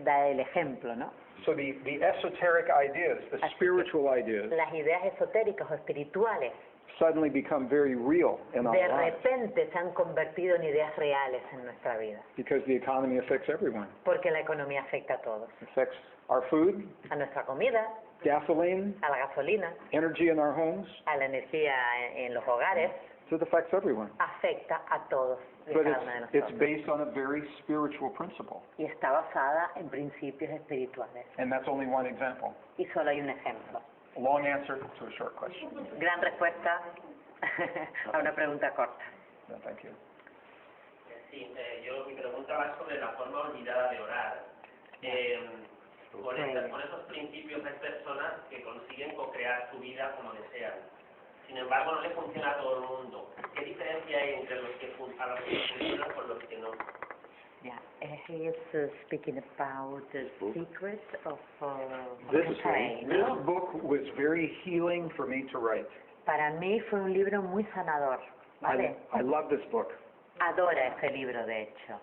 S2: da el ejemplo, ¿no?
S3: So the esoteric ideas, the spiritual ideas,
S2: Las ideas esotéricas o espirituales
S3: suddenly become very real in our
S2: de
S3: lives
S2: repente se han convertido en ideas reales en nuestra vida,
S3: because the economy affects everyone.
S2: porque la economía afecta a todos,
S3: It affects our food,
S2: a nuestra comida,
S3: gasoline,
S2: a la gasolina,
S3: energy in our homes.
S2: a la energía en los hogares,
S3: So it affects everyone.
S2: afecta a todos y
S3: But
S2: cada uno de
S3: it's
S2: nosotros.
S3: based on a very spiritual principle.
S2: Y está basada en principios espirituales.
S3: And that's only one example.
S2: Y solo hay un ejemplo.
S3: A long answer to a short question.
S2: Gran respuesta a una pregunta corta.
S3: No, thank you.
S7: Sí, mi pregunta va sobre la forma olvidada de orar. Con esos principios hay personas que consiguen co-crear su vida como desean. Sin embargo, no le funciona a todo el mundo. ¿Qué diferencia hay entre los que funcionan con los que no?
S2: Yeah, he is speaking about the secret of
S3: This
S2: pain.
S3: book was very healing for me to write.
S2: Para mí fue un libro muy sanador, ¿vale?
S3: I love this book.
S2: Adora este libro, de hecho.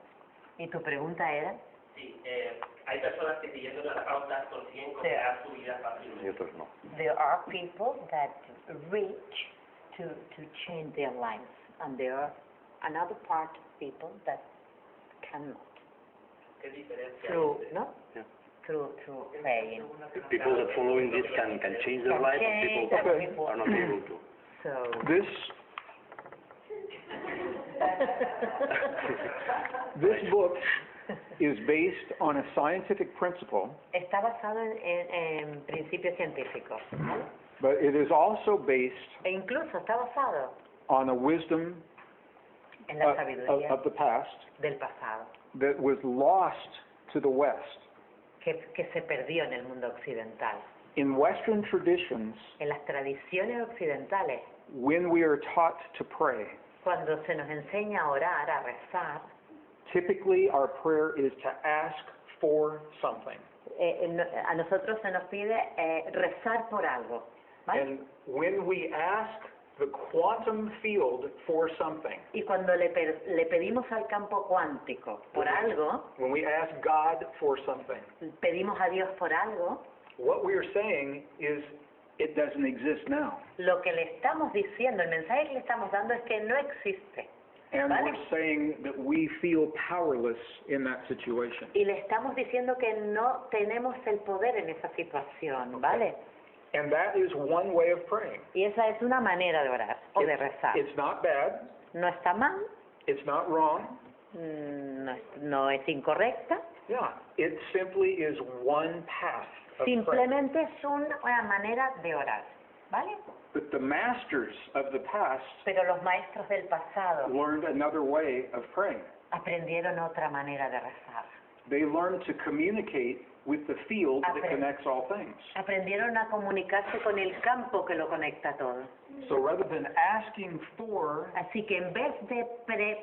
S2: ¿Y tu pregunta era?
S7: Sí, hay personas que siguiendo las pautas consiguen co-crear su vida
S4: Y
S7: fácilmente.
S4: otros no.
S2: There are people that reach to change their lives, and there are another part of people that cannot.
S7: ¿Qué diferencia
S2: Through,
S7: hay?
S2: no?
S4: Yeah.
S2: Through praying.
S4: People that following this can change their life, and people that
S2: Change,
S4: are not able to.
S2: So,
S3: This This book is based on a scientific principle,
S2: Está basado en principios científicos, ¿vale?
S3: but it is also based
S2: E incluso está basado
S3: on a wisdom
S2: en la sabiduría
S3: of the past
S2: del pasado,
S3: that was lost to the West.
S2: que se perdió en el mundo occidental.
S3: In Western traditions,
S2: En las tradiciones occidentales,
S3: when we are taught to pray,
S2: cuando se nos enseña a orar, a rezar,
S3: typically our prayer is to ask for something.
S2: a nosotros se nos pide rezar por algo, ¿vale?
S3: And when we ask the quantum field for something,
S2: Y cuando le pedimos al campo cuántico por algo,
S3: when we ask God for something,
S2: pedimos a Dios por algo,
S3: what we are saying is it doesn't exist now.
S2: lo que le estamos diciendo, el mensaje que le estamos dando es que no existe.
S3: And
S2: Vale.
S3: we're saying that we feel powerless in that situation.
S2: Y le estamos diciendo que no tenemos el poder en esa situación, ¿vale?
S3: And that is one way of praying.
S2: Y esa es una manera de orar o de rezar.
S3: It's not bad,
S2: No está mal,
S3: it's not wrong.
S2: no es incorrecta,
S3: Yeah, it simply is one path of prayer.
S2: simplemente es una manera de orar, ¿vale?
S3: But the masters of the past
S2: Pero los maestros del pasado
S3: learned another way of praying.
S2: aprendieron otra manera de rezar.
S3: They learned to communicate with the field that
S2: Aprend-
S3: connects all things.
S2: Aprendieron a comunicarse con el campo que lo conecta todo.
S3: So rather than asking for,
S2: Así que en vez de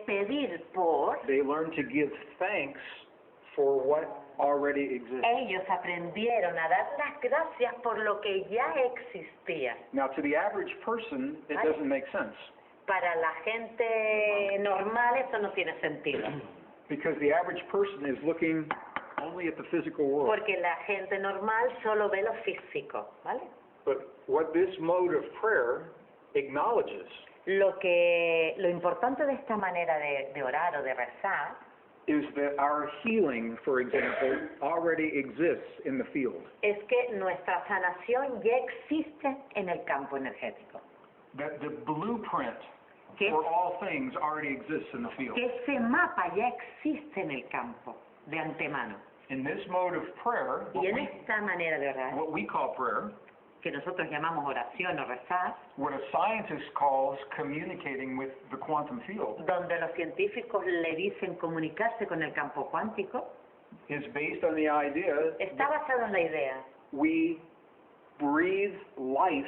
S2: pedir por,
S3: they learned to give thanks for what already exists.
S2: ellos aprendieron a dar las gracias por lo que ya existía.
S3: Now, to the average person, it
S2: Vale.
S3: doesn't make sense
S2: Para la gente normal eso no tiene sentido,
S3: because the average person is looking only at the physical world.
S2: porque la gente normal solo ve lo físico, ¿vale?
S3: But what this mode of prayer acknowledges
S2: Lo importante de esta manera de orar o de rezar
S3: is that our healing, for example, already exists in the field.
S2: es que nuestra sanación ya existe en el campo energético.
S3: That the blueprint
S2: Que,
S3: for all things already exists in the field.
S2: que ese mapa ya existe en el campo de antemano.
S3: In this mode of prayer,
S2: Y en esta manera de orar,
S3: what we call prayer,
S2: que nosotros llamamos oración o rezar,
S3: what a scientist calls communicating with the quantum field,
S2: donde los científicos le dicen comunicarse con el campo cuántico,
S3: is based on the idea
S2: está
S3: that
S2: basado en la idea
S3: we breathe life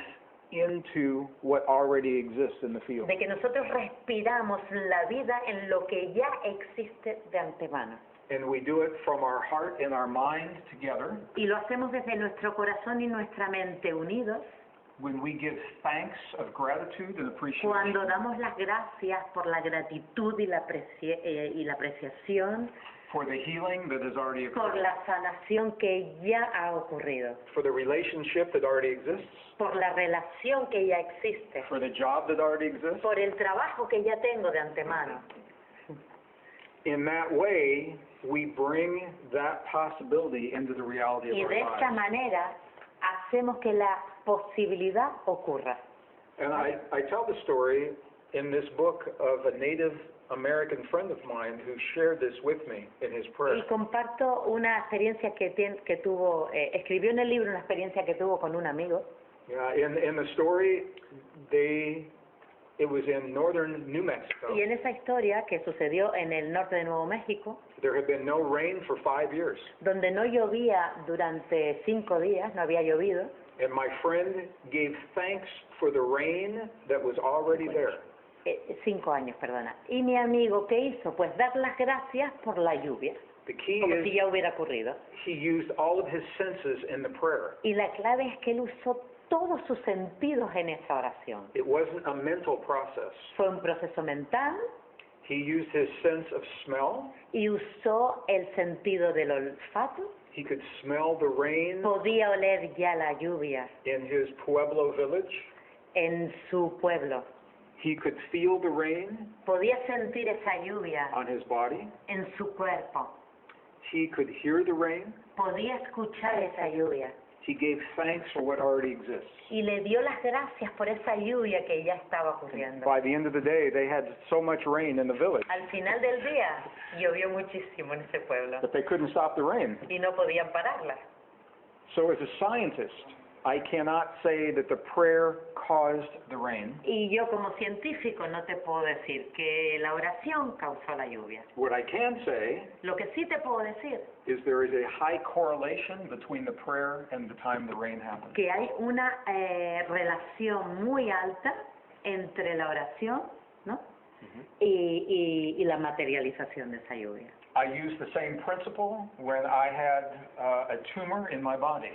S3: into what already exists in the field.
S2: de que nosotros respiramos la vida en lo que ya existe de antemano.
S3: And we do it from our heart and our mind together
S2: Y lo hacemos desde nuestro corazón y nuestra mente unidos,
S3: when we give thanks of gratitude and appreciation
S2: cuando damos las gracias por la gratitud y la apreciación,
S3: for the healing that has already
S2: por
S3: occurred,
S2: la sanación que ya ha ocurrido,
S3: for the relationship that already exists,
S2: por la relación que ya existe,
S3: for the job that already exists.
S2: por el trabajo que ya tengo de antemano.
S3: In that way, we bring that possibility into the reality of
S2: Y
S3: our
S2: de esta
S3: lives.
S2: manera hacemos que la posibilidad ocurra.
S3: And I tell the story in this book of a Native American friend of mine who shared this with me in his prayer.
S2: Y comparto una experiencia que tuvo, escribió en el libro una experiencia que tuvo con un amigo.
S3: Yeah, in the story, it was in northern New Mexico.
S2: Y en esa historia que sucedió en el norte de Nuevo México,
S3: There had been no rain for 5 years.
S2: donde no llovía durante 5 días, no había llovido,
S3: And my friend gave thanks for the rain that was already there.
S2: 5 años, perdona. Y mi amigo, ¿qué hizo? Pues dar las gracias por la lluvia,
S3: The key
S2: como si
S3: is
S2: ya hubiera ocurrido.
S3: he used all of his senses in the prayer.
S2: Y la clave es que él usó todos sus sentidos en esa oración.
S3: It wasn't a mental process.
S2: Fue un proceso mental
S3: He used his sense of smell.
S2: y usó el sentido del olfato.
S3: He could smell the rain
S2: Podía oler ya la lluvia
S3: in his Pueblo village.
S2: en su pueblo.
S3: He could feel the rain
S2: Podía sentir esa lluvia
S3: on his body.
S2: en su cuerpo.
S3: He could hear the rain.
S2: Podía escuchar esa lluvia.
S3: He gave thanks for what already exists.
S2: Y le dio las gracias por esa lluvia que ya estaba ocurriendo.
S3: By the end of the day, they had so much rain in the village
S2: Al final del día llovió muchísimo en ese pueblo
S3: that they couldn't stop the rain.
S2: y no podían pararla.
S3: So as a scientist, I cannot say that the prayer caused the rain.
S2: Y yo como científico no te puedo decir que la oración causó la lluvia.
S3: What I can say
S2: Lo que sí te puedo decir
S3: is there is a high correlation between the prayer and the time the rain happens.
S2: que hay una relación muy alta entre la oración, ¿no? y la materialización de esa lluvia.
S3: I used the same principle when I had a tumor in my body.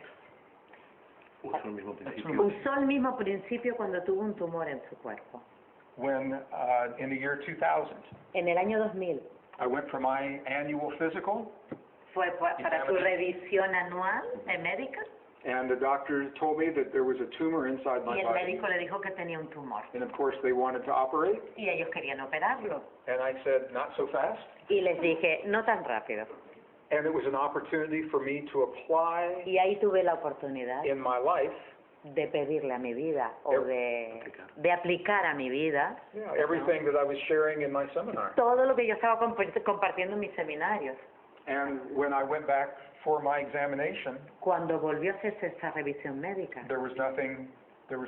S4: Usa el mismo principio.
S2: Usó el mismo principio cuando tuvo un tumor en su cuerpo.
S3: When in the year 2000,
S2: En el año 2000
S3: I went for my annual physical,
S2: fue para su revisión anual médica
S3: and the doctor told me that there was a tumor inside my
S2: y el
S3: body.
S2: médico le dijo que tenía un tumor
S3: And of course they wanted to operate,
S2: y ellos querían operarlo.
S3: and I said, not so fast.
S2: Y les dije, no tan rápido.
S3: And it was an opportunity for me to apply
S2: Y ahí tuve la oportunidad
S3: in my life
S2: de pedirle a mi vida o de aplicar a mi vida
S3: everything that I was sharing in my seminar.
S2: todo lo que yo estaba compartiendo en mis seminarios.
S3: And when I went back for my examination,
S2: Cuando volvió a hacerse esa revisión médica,
S3: there was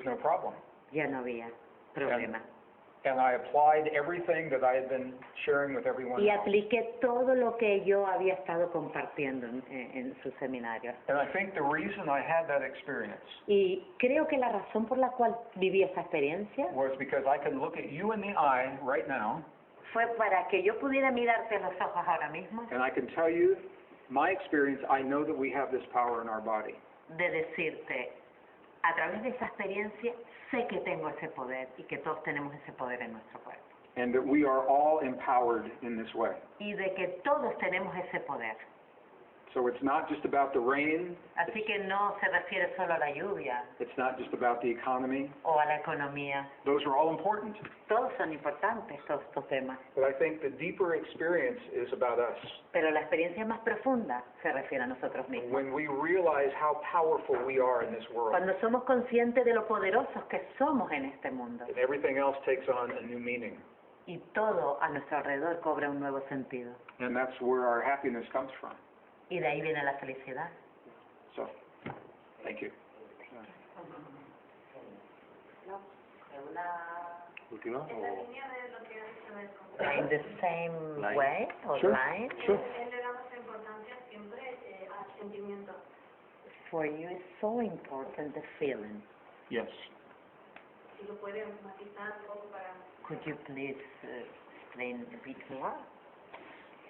S3: no problem.
S2: ya no había problema.
S3: And I applied everything that I had been sharing with everyone
S2: Y
S3: else.
S2: apliqué todo lo que yo había estado compartiendo en sus seminarios.
S3: And I think the reason I had that experience
S2: Y creo que la razón por la cual viví esa experiencia
S3: was because I can look at you in the eye right now,
S2: fue para que yo pudiera mirarte a los ojos ahora mismo,
S3: and I can tell you my experience. I know that we have this power in our body.
S2: de decirte, a través de esa experiencia, sé que tengo ese poder y que todos tenemos ese poder en nuestro cuerpo.
S3: And that we are all empowered in this way.
S2: Y de que todos tenemos ese poder.
S3: So it's not just about the rain,
S2: Así que no se refiere solo a la lluvia
S3: it's not just about the economy.
S2: o a la economía.
S3: Those are all important.
S2: Todos son importantes, todos estos temas.
S3: But I think the deeper experience is about us.
S2: Pero la experiencia más profunda se refiere a nosotros mismos.
S3: When we realize how powerful we are in this world,
S2: Cuando somos conscientes de lo poderosos que somos en este mundo.
S3: and everything else takes on a new meaning.
S2: Y todo a nuestro alrededor cobra un nuevo sentido.
S3: And that's where our happiness comes from.
S2: Y de ahí viene la felicidad.
S3: So, thank you.
S4: ¿Última? O...
S2: In the same
S4: Line.
S2: way or
S3: Sure.
S2: line.
S3: Sure.
S6: Él le da mucha importancia siempre al sentimiento.
S2: For you it's so important the feeling.
S3: Yes.
S6: Si lo puede matizar un poco para...
S2: Could you please explain a bit more?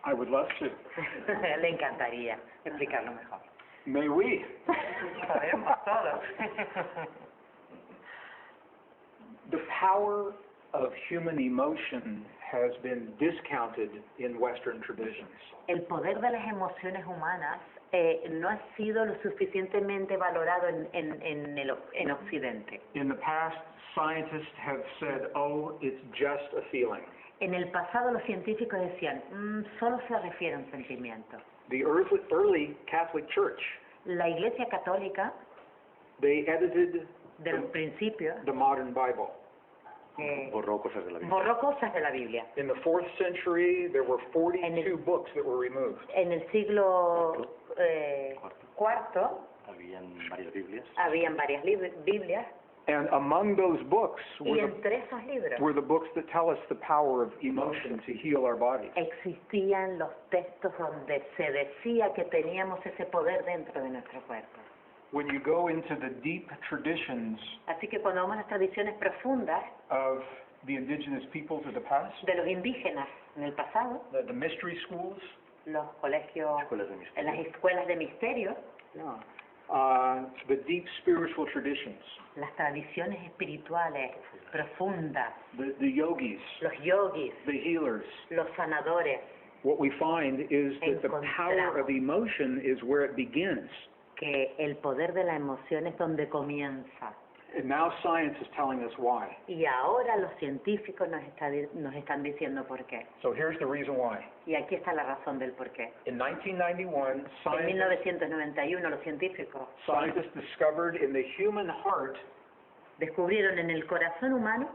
S3: I would love to.
S2: Le encantaría explicarlo mejor.
S3: May we?
S2: Sabemos todos.
S3: The power of human emotion has been discounted in Western traditions.
S2: El poder de las emociones humanas no ha sido lo suficientemente valorado en Occidente.
S3: In the past, scientists have said, oh, it's just a feeling.
S2: En el pasado los científicos decían, solo se refiere a un sentimiento.
S3: The early Catholic Church,
S2: La Iglesia Católica,
S3: they edited
S2: del principio,
S3: the modern Bible.
S4: Borró cosas de la Biblia.
S2: borró cosas de la Biblia.
S3: In the 4th century, there were 42 books that were removed.
S2: En el siglo IV
S4: Habían varias Biblias.
S2: habían varias Biblias,
S3: And among those books
S2: y entre esos libros
S3: were the books that tell us the power of emotion to heal our bodies.
S2: existían los textos donde se decía que teníamos ese poder dentro de nuestro cuerpo.
S3: When you go into the deep traditions
S2: Así que cuando vamos a las tradiciones profundas
S3: of the indigenous peoples of the past,
S2: de los indígenas en el pasado,
S3: the mystery schools,
S2: los colegios,
S4: Escuelas de
S2: en las
S4: misterio.
S2: escuelas de misterio,
S3: the deep spiritual traditions,
S2: las tradiciones espirituales profundas,
S3: the yogis,
S2: los yogis,
S3: the healers,
S2: los sanadores,
S3: what we find is that the power of emotion is where it begins.
S2: que el poder de la emoción es donde comienza.
S3: And now science is telling us why.
S2: Y ahora los científicos nos están diciendo por qué.
S3: So here's the reason why.
S2: Y aquí está la razón del por qué.
S3: In 1991,
S2: En 1991 los científicos
S3: scientists discovered in the human heart
S2: descubrieron en el corazón humano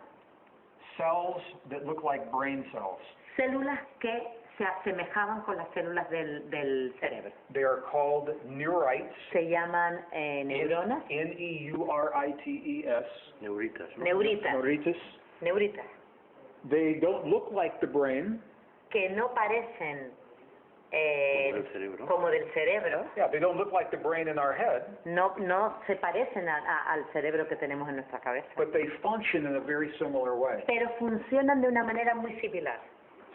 S3: cells that look like brain cells.
S2: células que se asemejaban con las células del cerebro.
S3: They are called neurites.
S2: Se llaman neuronas.
S3: N-E-U-R-I-T-E-S.
S4: Neuritas, ¿no?
S2: Neuritas.
S3: Neuritas. They don't look like the brain.
S2: Que no parecen
S4: Como del cerebro.
S2: como del cerebro.
S3: Yeah, they don't look like the brain in our head.
S2: No se parecen al cerebro que tenemos en nuestra cabeza.
S3: But they function in a very similar way.
S2: Pero funcionan de una manera muy similar.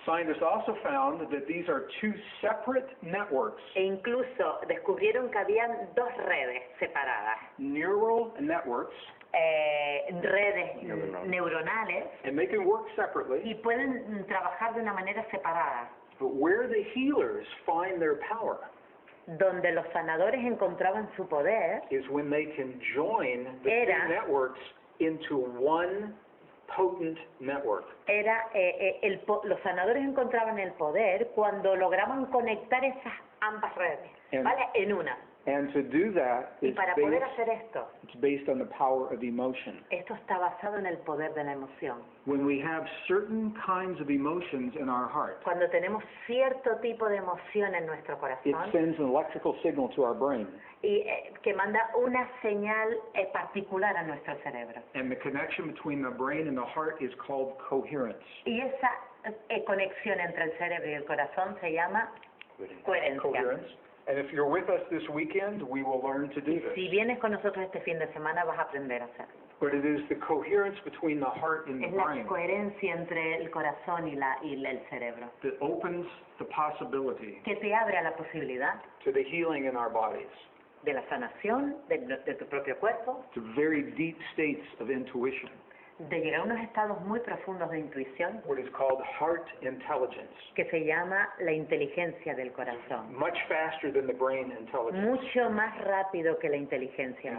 S3: Scientists also found that these are two separate networks.
S2: E incluso descubrieron que habían dos redes separadas.
S3: Neural networks.
S2: Redes neuronales.
S3: And they can work separately.
S2: Y pueden trabajar de una manera separada.
S3: But where the healers find their power
S2: Donde los sanadores encontraban su poder
S3: is when they can join the two networks into one potent network.
S2: Los sanadores encontraban el poder cuando lograban conectar esas ambas redes, ¿vale? En una.
S3: And to do that,
S2: Y para poder hacer esto,
S3: it's based on the power of emotion.
S2: esto está basado en el poder de la emoción.
S3: When we have certain kinds of emotions in our heart,
S2: Cuando tenemos cierto tipo de emoción en nuestro
S3: it
S2: corazón
S3: sends an electrical signal to our brain.
S2: y que manda una señal particular a nuestro cerebro.
S3: And the connection between the brain and the heart is called coherence.
S2: Y esa conexión entre el cerebro y el corazón se llama coherencia.
S3: Coherence. And if you're with us this weekend, we will learn to do this.
S2: Si vienes con nosotros este fin de semana vas a aprender a hacerlo.
S3: But it is the coherence between the heart and the
S2: Es la
S3: brain
S2: coherencia entre el corazón y el cerebro
S3: that opens the possibility
S2: que te abre a la posibilidad
S3: to the healing in our bodies,
S2: de la sanación de tu propio cuerpo,
S3: to very deep states of intuition,
S2: de llegar a unos estados muy profundos de intuición
S3: what is called heart intelligence,
S2: que se llama la inteligencia del corazón.
S3: much faster than the brain intelligence.
S2: Mucho más rápido que la inteligencia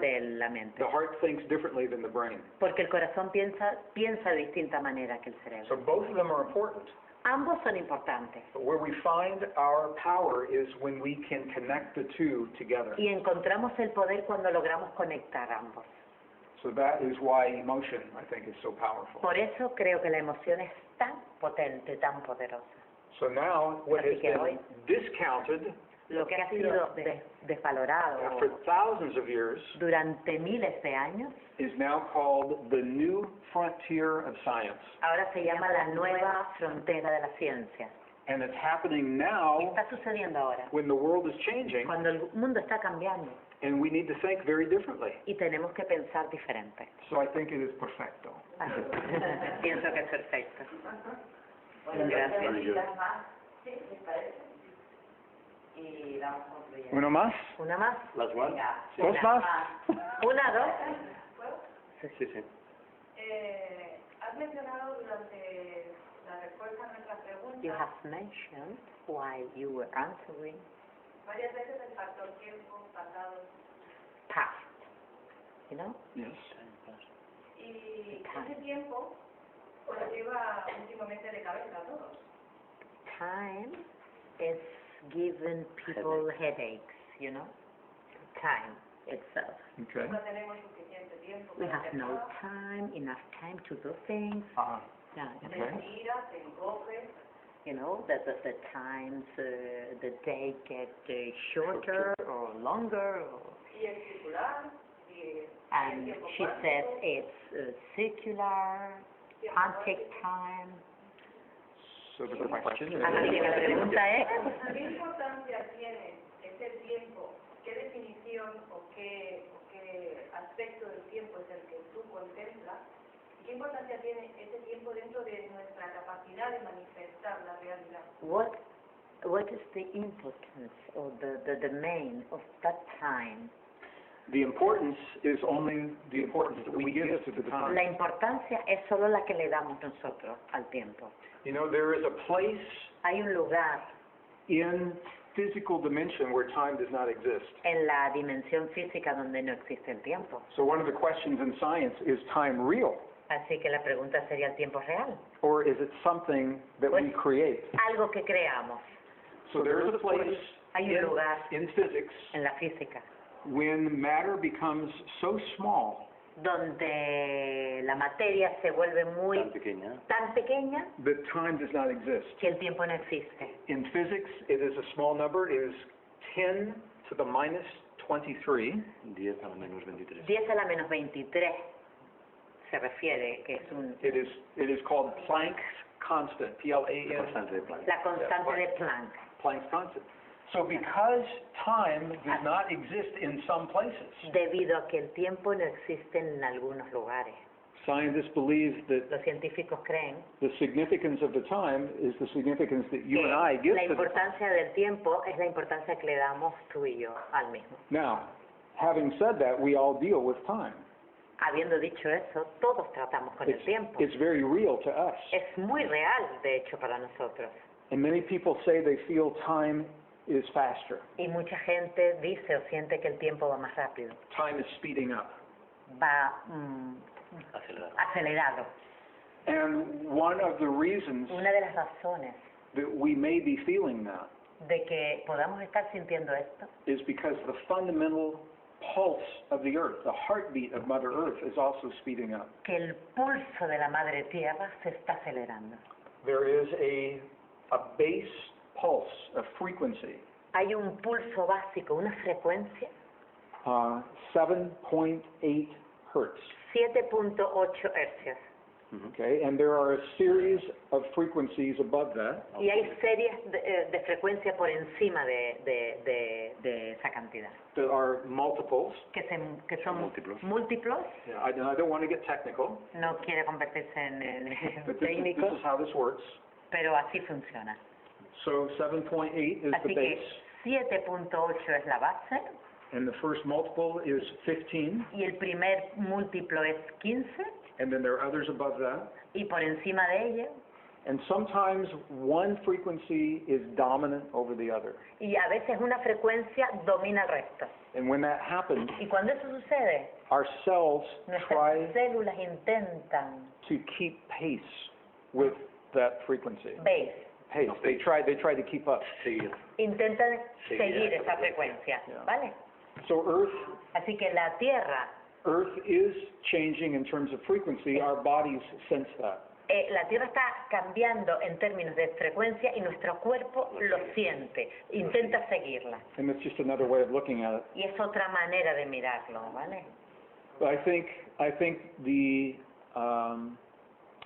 S2: de la mente.
S3: The heart thinks differently than the brain.
S2: Porque el corazón piensa de distinta manera que el cerebro.
S3: So both of them are important.
S2: Ambos son importantes.
S3: But where we find our power is when we can connect the two together.
S2: Y encontramos el poder cuando logramos conectar ambos.
S3: So that is why emotion, I think, is so powerful.
S2: Por eso creo que la emoción es tan potente, tan poderosa.
S3: So now, what has
S2: Así que hoy,
S3: been discounted
S2: lo que ha sido desvalorado
S3: for thousands of years
S2: durante miles de años,
S3: is now called the new frontier of science.
S2: ahora se llama la nueva frontera de la ciencia.
S3: And it's happening now
S2: Está sucediendo ahora,
S3: when the world is changing,
S2: cuando el mundo está cambiando
S3: and we need to think very differently.
S2: y tenemos que pensar diferente.
S3: So I think it is perfecto.
S2: Pienso que es perfecto.
S1: Gracias. Más, sí, me parece. Y vamos concluyendo.
S3: Uno más?
S2: Una más.
S4: Last one?
S3: Dos más?
S2: Una, dos.
S4: Sí, sí.
S1: Has mencionado durante la respuesta a nuestras preguntas
S2: You have mentioned while you were answering
S1: varias veces el factor tiempo, pasado,
S2: past, you know?
S3: Yes.
S1: y ese tiempo nos lleva últimamente de cabeza a todos.
S2: Time is giving people headaches, you know? Time itself.
S3: Okay.
S1: No tenemos suficiente tiempo
S2: We
S1: para
S2: have
S1: hacer
S2: no
S1: nada.
S2: time, enough time to do things. Yeah,
S1: Te
S3: Okay.
S1: giras, te encoges,
S2: you know, that the times, the day get shorter or longer.
S1: y es circular, y el
S2: And
S1: tiempo
S2: she
S1: cuántico,
S2: says it's circular,
S1: tiempo
S2: can't take
S1: cuántico.
S2: time.
S3: So the question
S2: Así que la pregunta es,
S1: ¿Qué importancia tiene ese tiempo? ¿Qué definición o qué aspecto del tiempo es el que tú contemplas? ¿Y qué importancia tiene ese tiempo dentro de nuestra capacidad de manifestar la realidad?
S2: what is the importance or the main of that time?
S3: The importance is only the importance that we give to the
S2: La
S3: time.
S2: importancia es solo la que le damos nosotros al tiempo.
S3: You know, there is a place
S2: Hay un lugar
S3: in physical dimension where time does not exist.
S2: En la dimensión física donde no existe el tiempo.
S3: So one of the questions in science is time real,
S2: Así que la pregunta sería, ¿el tiempo es real?
S3: or is it something that we create?
S2: Algo que creamos.
S3: So there is a place
S2: Hay un lugar
S3: in physics
S2: en la física
S3: when matter becomes so small
S2: donde la materia se vuelve muy tan pequeña
S3: that time does not exist.
S2: que el tiempo no existe.
S3: In physics, it is a small number. It is 10 to the minus 23.
S4: 10 a la menos 23.
S2: 10 a la menos 23 se refiere que es
S3: It is called Planck's constant, P-L-A-N,
S4: Constante de Planck.
S2: la constante de Planck.
S3: Planck's constant. So because time does not exist in some places,
S2: Debido a que el tiempo no existe en algunos lugares.
S3: scientists believe that
S2: Los científicos creen
S3: the significance of the time is the significance that you and I
S2: que
S3: give
S2: la
S3: to the time.
S2: importancia del tiempo es la importancia que le damos tú y yo al mismo.
S3: Now, having said that, we all deal with time.
S2: Habiendo dicho eso, todos tratamos con el tiempo.
S3: It's very real to us.
S2: Es muy real, de hecho, para nosotros.
S3: And many people say they feel time is faster.
S2: Y mucha gente dice o siente que el tiempo va más rápido,
S3: Time is speeding up.
S2: va
S4: Acelerado.
S2: acelerado.
S3: And one of the reasons
S2: Una de las razones
S3: that we may be feeling that
S2: de que podamos estar sintiendo esto
S3: is because the fundamental pulse of the earth, the heartbeat of Mother Earth, is also speeding up.
S2: que el pulso de la Madre Tierra se está acelerando.
S3: There is a base pulse, a frequency,
S2: Hay un pulso básico, una frecuencia,
S3: 7.8 hertz.
S2: 7.8 hercios.
S3: Okay, and there are a series of frequencies above that.
S2: Y hay series de frecuencia por encima de esa cantidad,
S3: There are multiples.
S2: que son
S4: Múltiplos.
S2: múltiplos.
S3: Yeah, I don't want to get technical,
S2: No quiere convertirse en
S3: but this
S2: técnico,
S3: is how this works.
S2: pero así funciona.
S3: So 7.8 is the
S2: Así que
S3: base,
S2: 7.8 es la base
S3: and the first multiple is 15,
S2: y el primer múltiplo es 15
S3: and then there are others above that.
S2: y por encima de ella,
S3: And sometimes one frequency is dominant over the other.
S2: y a veces una frecuencia domina el resto.
S3: And when that happens,
S2: Y cuando eso sucede,
S3: our cells
S2: nuestras
S3: try
S2: células intentan,
S3: to keep pace with that frequency.
S2: ¿veis?
S3: Pace. They try to keep up.
S4: Seguir.
S2: Intentan
S4: Seguir
S2: seguir
S4: esa
S2: esa frecuencia,
S3: Yeah.
S2: ¿vale?
S3: So
S2: Así que la Tierra,
S3: Earth is changing in terms of frequency. Our bodies sense that.
S2: la Tierra está cambiando en términos de frecuencia y nuestro cuerpo lo siente, intenta seguirla.
S3: And it's just another way of looking at it.
S2: Y es otra manera de mirarlo, ¿vale?
S3: But I think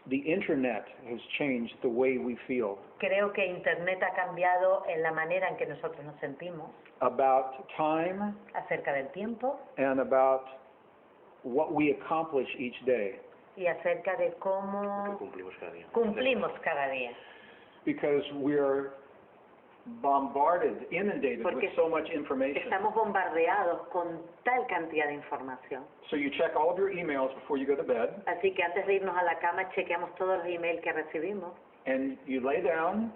S3: the internet has changed the way we feel
S2: Creo que Internet ha cambiado en la manera en que nosotros nos sentimos
S3: about time
S2: acerca del tiempo
S3: and about what we accomplish each day.
S2: y acerca de
S4: Que
S2: cómo
S4: cumplimos cada día.
S2: cumplimos cada día.
S3: Because we are bombarded, inundated
S2: Porque
S3: with so much information.
S2: estamos bombardeados con tal cantidad de información.
S3: So you check all of your emails before you go to bed,
S2: Así que antes de irnos a la cama chequeamos todos los emails que recibimos,
S3: and you lay down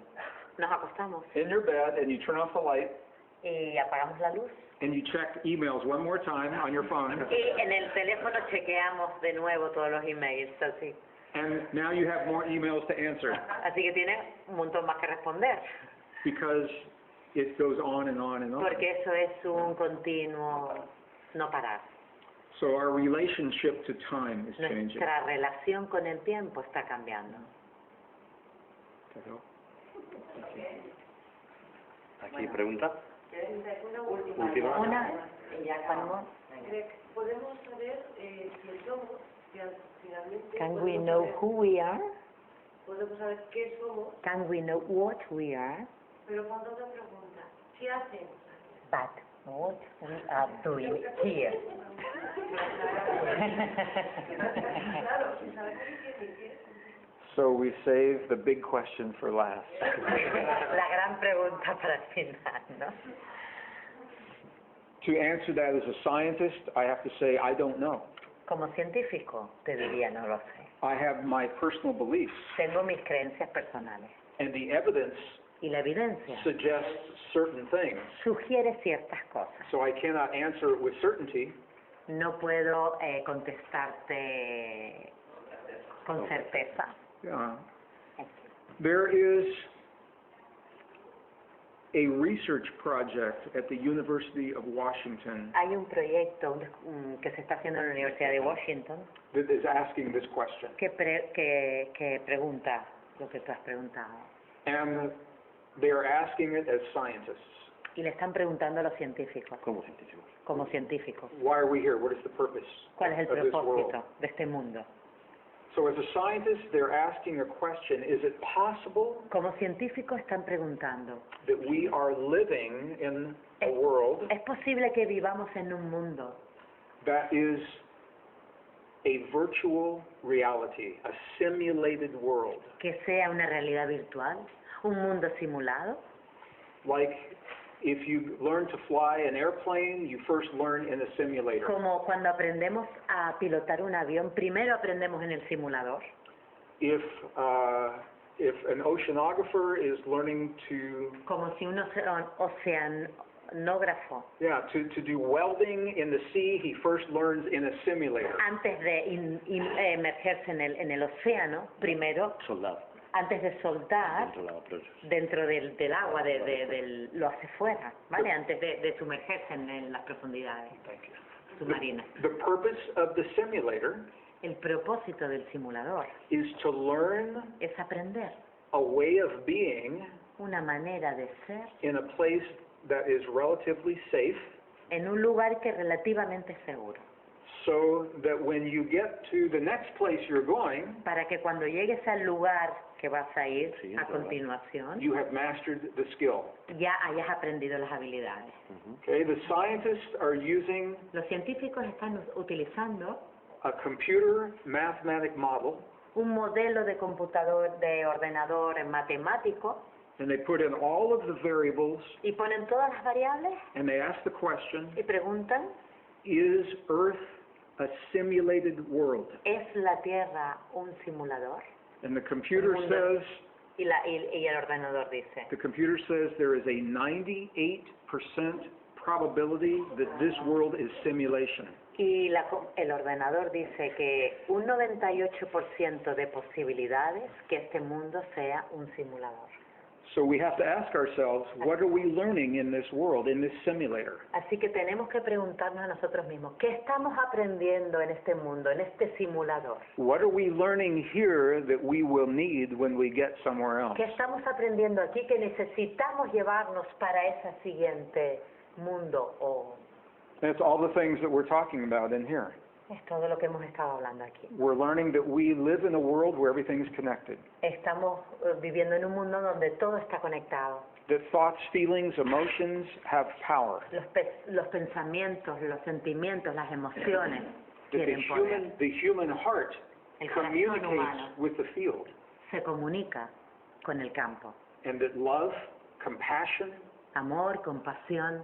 S2: nos acostamos
S3: in your bed and you turn off the light,
S2: y apagamos la luz.
S3: and you check emails one more time on your phone,
S2: Y en el teléfono chequeamos de nuevo todos los emails, así.
S3: and now you have more emails to answer
S2: Así que tiene un montón más que responder,
S3: because it goes on and on and on.
S2: porque eso es un continuo no parar.
S3: So our relationship to time is changing.
S2: Nuestra relación con el tiempo está cambiando.
S4: Aquí pregunta.
S1: Una última.
S4: Última.
S2: Una, y ya acabamos.
S1: Podemos saber quién somos, si finalmente
S2: Can we know who we are?
S1: podemos saber qué somos,
S2: Can we know what we are?
S1: pero falta otra pregunta. ¿Qué hacemos?
S2: But what we are doing here.
S1: Claro, si sabemos qué
S3: So we save the big question for last.
S2: La gran pregunta para el final, ¿no?
S3: To answer that as a scientist, I have to say I don't know.
S2: Como científico, te diría, no lo sé.
S3: I have my personal beliefs,
S2: Tengo mis creencias personales.
S3: and the evidence
S2: Y la evidencia
S3: suggests certain things.
S2: sugiere ciertas cosas.
S3: So I cannot answer it with certainty,
S2: No puedo contestarte con certeza.
S3: There is a research project at the University of Washington
S2: Hay un proyecto que se está haciendo en la Universidad de Washington
S3: that is asking this question.
S2: que pregunta lo que tú has preguntado.
S3: And they are asking it as scientists.
S2: Y le están preguntando a los científicos,
S4: Como científicos.
S2: como científicos,
S3: Why are we here? What is the purpose
S2: ¿cuál es el
S3: of this world?
S2: propósito de este mundo?
S3: So as a scientist, they're asking a question, is it possible
S2: Como científicos están preguntando,
S3: that we are living in a world
S2: ¿es posible que vivamos en un mundo
S3: that is a virtual reality, a simulated world?
S2: que sea una realidad virtual, un mundo simulado?
S3: Like if you learn to fly an airplane, you first learn in a simulator.
S2: Como cuando aprendemos a pilotar un avión, primero aprendemos en el simulador.
S3: If an oceanographer is learning to
S2: Como si un oceanógrafo,
S3: to do welding in the sea, he first learns in a simulator.
S2: antes de emergerse en el océano, primero,
S4: Soldado.
S2: antes de soldar
S4: Dentro de la prueba.
S2: dentro del agua, lo hace fuera, ¿vale? Antes de sumergerse en las profundidades submarinas.
S3: The purpose of the simulator
S2: El propósito del simulador
S3: is to learn
S2: es aprender
S3: a way of being
S2: una manera de ser
S3: in a place that is relatively safe,
S2: en un lugar que es relativamente seguro,
S3: so that when you get to the next place you're going,
S2: para que cuando llegues al lugar que vas a ir
S4: Sí,
S2: a
S4: es verdad.
S2: continuación,
S3: you have mastered the skill.
S2: ya hayas aprendido las habilidades.
S3: Okay, the scientists are using
S2: Los científicos están utilizando
S3: a computer mathematic model,
S2: un modelo de computador, de ordenador matemático,
S3: and they put in all of the variables,
S2: y ponen todas las variables
S3: and they ask the question,
S2: y preguntan,
S3: is Earth a simulated world?
S2: ¿es la Tierra un simulador?
S3: And the computer
S2: mundo.
S3: says,
S2: Y el ordenador dice,
S3: there is a 98% probability that this world is simulation.
S2: y el ordenador dice que un 98% de posibilidades que este mundo sea un simulador.
S3: So we have to ask ourselves, what are we learning in this world, in this simulator?
S2: Así que tenemos que preguntarnos a nosotros mismos, ¿qué estamos aprendiendo en este mundo, en este simulador?
S3: What are we learning here that we will need when we get somewhere else?
S2: ¿Qué estamos aprendiendo aquí que necesitamos llevarnos para ese siguiente mundo?
S3: That's all the things that we're talking about in here.
S2: Es todo lo que hemos estado hablando aquí.
S3: We're learning that we live in a world where everything's connected.
S2: Estamos viviendo en un mundo donde todo está conectado.
S3: That thoughts, feelings, emotions have power.
S2: Los pensamientos, los sentimientos, las emociones
S3: That
S2: tienen poder.
S3: the human heart
S2: El corazón humano
S3: communicates with the field.
S2: se comunica con el campo.
S3: And that love, compassion,
S2: Amor, compasión,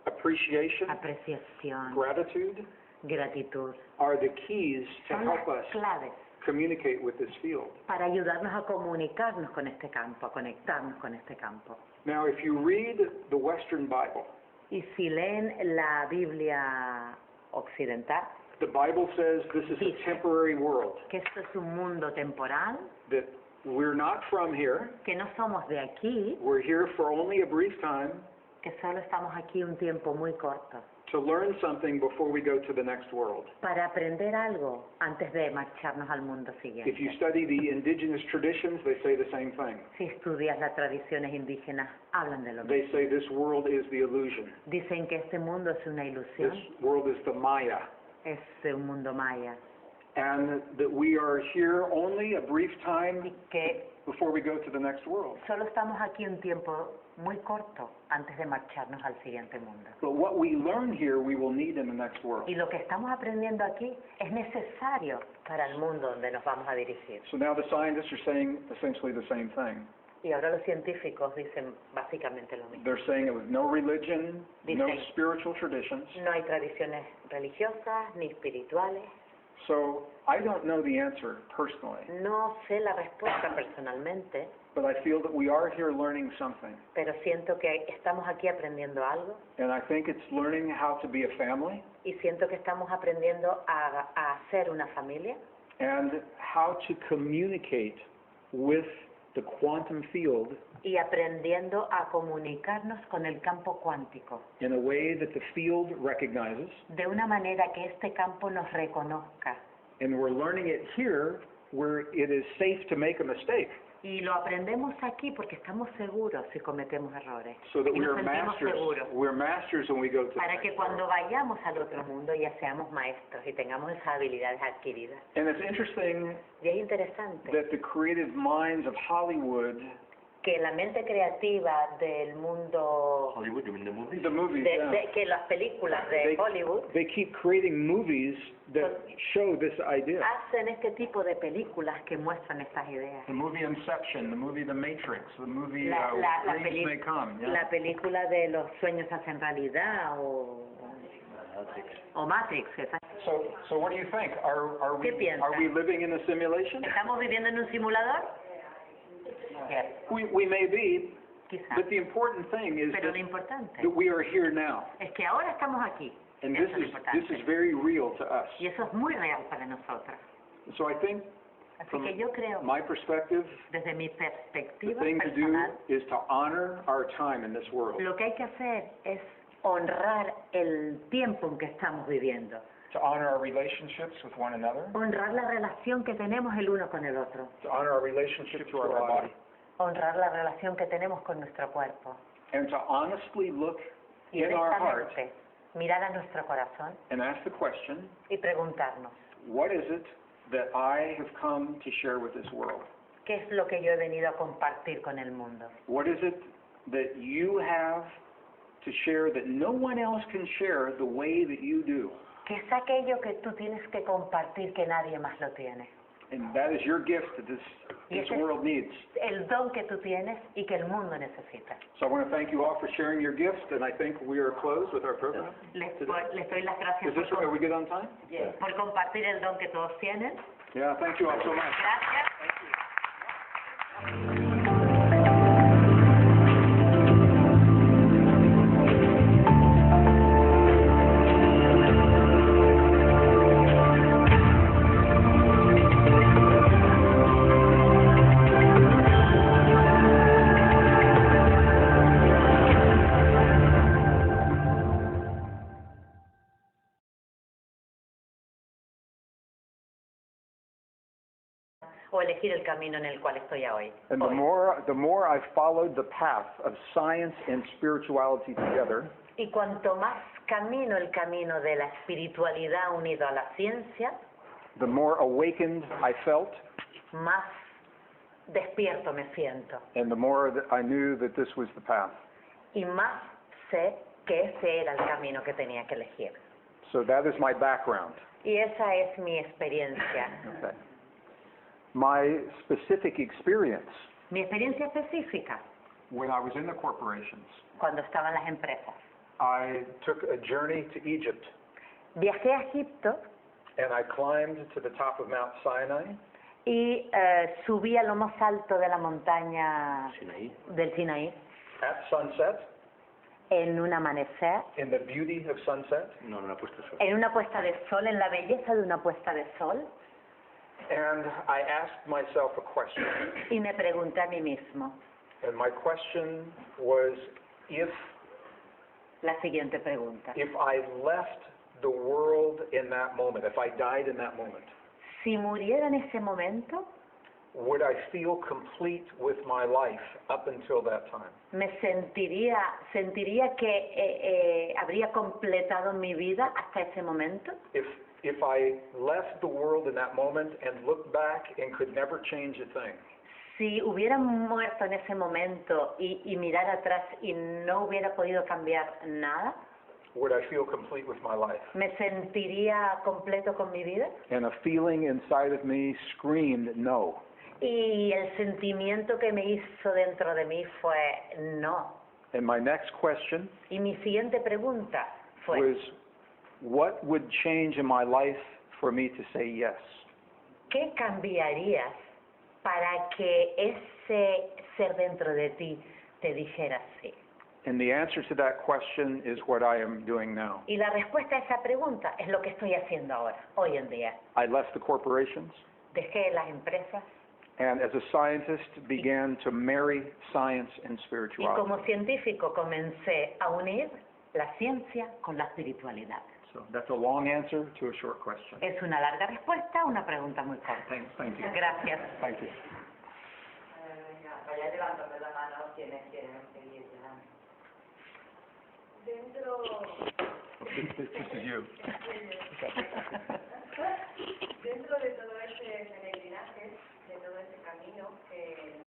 S3: appreciation,
S2: apreciación,
S3: gratitude
S2: gratitud
S3: are the keys to
S2: son las
S3: help us
S2: claves
S3: communicate with this field.
S2: para ayudarnos a comunicarnos con este campo, a conectarnos con este campo.
S3: Now, if you read the Western Bible,
S2: Y si leen la Biblia occidental,
S3: the Bible says this is a temporary world,
S2: que esto es un mundo temporal,
S3: that we're not from here,
S2: que no somos de aquí,
S3: we're here for only a brief time
S2: que solo estamos aquí un tiempo muy corto,
S3: to learn something before we go to the next world.
S2: para aprender algo antes de marcharnos al mundo
S3: If you
S2: siguiente.
S3: study the indigenous traditions, they say the same thing.
S2: Si estudias las tradiciones indígenas, hablan de lo mismo.
S3: They say this world is the illusion.
S2: Dicen que este mundo es una
S3: This
S2: ilusión,
S3: world is the Maya.
S2: es un mundo maya,
S3: And that we are here only a brief time
S2: y que
S3: before we go to the next world.
S2: solo estamos aquí un tiempo muy corto antes de marcharnos al siguiente mundo.
S3: But what we learn here, we will need in the next world.
S2: Y lo que estamos aprendiendo aquí es necesario para el mundo donde nos vamos a dirigir.
S3: So now the scientists are saying essentially the same thing.
S2: Y ahora los científicos dicen básicamente lo mismo.
S3: They're saying it was no religion, no
S2: Dicen-
S3: spiritual traditions.
S2: No hay tradiciones religiosas ni espirituales.
S3: So I don't know the answer personally.
S2: No sé la respuesta personalmente,
S3: but I feel that we are here learning something.
S2: pero siento que estamos aquí aprendiendo algo
S3: And I think it's learning how to be a family
S2: y siento que estamos aprendiendo a ser una familia
S3: and how to communicate with the quantum field
S2: y aprendiendo a comunicarnos con el campo cuántico
S3: in a way that the field recognizes.
S2: de una manera que este campo nos reconozca.
S3: And we're learning it here where it is safe to make a mistake.
S2: Y lo aprendemos aquí porque estamos seguros si cometemos errores.
S3: So that
S2: Y
S3: we
S2: nos
S3: are
S2: sentimos
S3: masters.
S2: seguros.
S3: We're masters when we go to
S2: Para que cuando vayamos al otro mundo ya seamos maestros y tengamos esas habilidades adquiridas.
S3: And it's interesting
S2: Y es interesante
S3: that the creative minds of Hollywood,
S2: que la mente creativa del mundo,
S4: Hollywood, you mean the movies?
S3: the movies, yeah,
S2: que las películas de Hollywood
S3: they keep creating movies that show this idea.
S2: hacen este tipo de películas que muestran estas ideas.
S3: The movie Inception, the movie The Matrix, the movie
S2: La
S3: Dreams May Come. Yeah?
S2: la película de los sueños se hacen realidad o Matrix.
S3: So what do you think? Are
S2: ¿Qué piensas?
S3: we living in a simulation?
S2: ¿Estamos viviendo en un simulador? Yes,
S3: We may be,
S2: quizás.
S3: but the important thing is
S2: Pero lo importante
S3: that we are here now.
S2: es que ahora estamos aquí.
S3: And
S2: Eso
S3: this
S2: es lo
S3: is
S2: importante.
S3: very real to us.
S2: Y eso es muy real para nosotros.
S3: So I think
S2: Así
S3: from
S2: que yo creo,
S3: my perspective,
S2: desde mi
S3: the
S2: perspectiva
S3: thing to do
S2: personal,
S3: is to honor our time in this world,
S2: lo que hay que hacer es honrar el tiempo en que estamos viviendo,
S3: to honor our relationships with one another,
S2: honrar la relación que tenemos el uno con el otro,
S3: to honor our relationship to our body,
S2: honrar la relación que tenemos con nuestro cuerpo
S3: and to honestly look
S2: y
S3: in our heart
S2: honestamente mirar a nuestro corazón
S3: and ask the question,
S2: y preguntarnos,
S3: what is it that I have come to share with this world?
S2: ¿qué es lo que yo he venido a compartir con el mundo?
S3: What is it that you have to share that no one else can share the way that you do?
S2: ¿Qué es aquello que tú tienes que compartir que nadie más lo tiene?
S3: And that is your gift that this world needs.
S2: El don que tú tienes y que el mundo necesita.
S3: So I want to thank you all for sharing your gifts, and I think we are closed with our program.
S2: Les doy las gracias
S3: Is this right? Are we good on time?
S2: por compartir el don que todos tienen.
S3: Yeah, thank you all so much.
S2: Gracias. O elegir el camino en el cual estoy hoy.
S3: And the more I've followed the path of science and spirituality together,
S2: Y cuanto más camino el camino de la espiritualidad unido a la ciencia,
S3: the more awakened I felt,
S2: más despierto me siento.
S3: and the more that I knew that this was the path.
S2: Y más sé que ese era el camino que tenía que elegir.
S3: So that is my background.
S2: Y esa es mi experiencia.
S3: Okay. My specific experience
S2: Mi experiencia específica,
S3: when I was in the corporations,
S2: cuando estaba en las empresas.
S3: I took a journey to Egypt,
S2: Viajé a Egipto
S3: and I climbed to the top of Mount Sinai,
S2: y subí a lo más alto de la montaña
S4: Sinaí.
S2: del Sinaí
S3: at sunset,
S2: en un amanecer,
S3: in the beauty of sunset,
S4: No, no, puesto eso.
S2: en una puesta de sol, en la belleza de una puesta de sol,
S3: and I asked myself a question.
S2: y me pregunté a mí mismo
S3: And my question was, if
S2: la siguiente pregunta.
S3: I left the world in that moment, if I died in that moment,
S2: Si muriera en ese momento,
S3: would I feel complete with my life up until that time?
S2: me sentiría que habría completado mi vida hasta ese momento.
S3: If I left the world in that moment and looked back and could never change a thing,
S2: Si hubiera muerto en ese momento y mirar atrás y no hubiera podido cambiar nada,
S3: would I feel complete with my life?
S2: ¿me sentiría completo con mi vida?
S3: And a feeling inside of me screamed no.
S2: Y el sentimiento que me hizo dentro de mí fue no.
S3: And my next question
S2: Y mi siguiente pregunta fue,
S3: was, what would change in my life for me to say yes?
S2: ¿qué cambiarías para que ese ser dentro de ti te dijera sí?
S3: And the answer to that question is what I am doing now.
S2: Y la respuesta a esa pregunta es lo que estoy haciendo ahora, hoy en día.
S3: I left the corporations
S2: Dejé las empresas
S3: and as a scientist began to marry science and
S2: y
S3: spirituality.
S2: como científico comencé a unir la ciencia con la espiritualidad.
S3: So that's a long answer to a short question.
S2: Es una larga respuesta a una pregunta muy corta.
S3: Thank you.
S2: Gracias.
S3: Thank you.
S8: Vaya levantando la mano quienes quieren seguir llegando.
S1: Dentro,
S3: This is you.
S1: dentro de todo ese peregrinaje, de todo ese camino que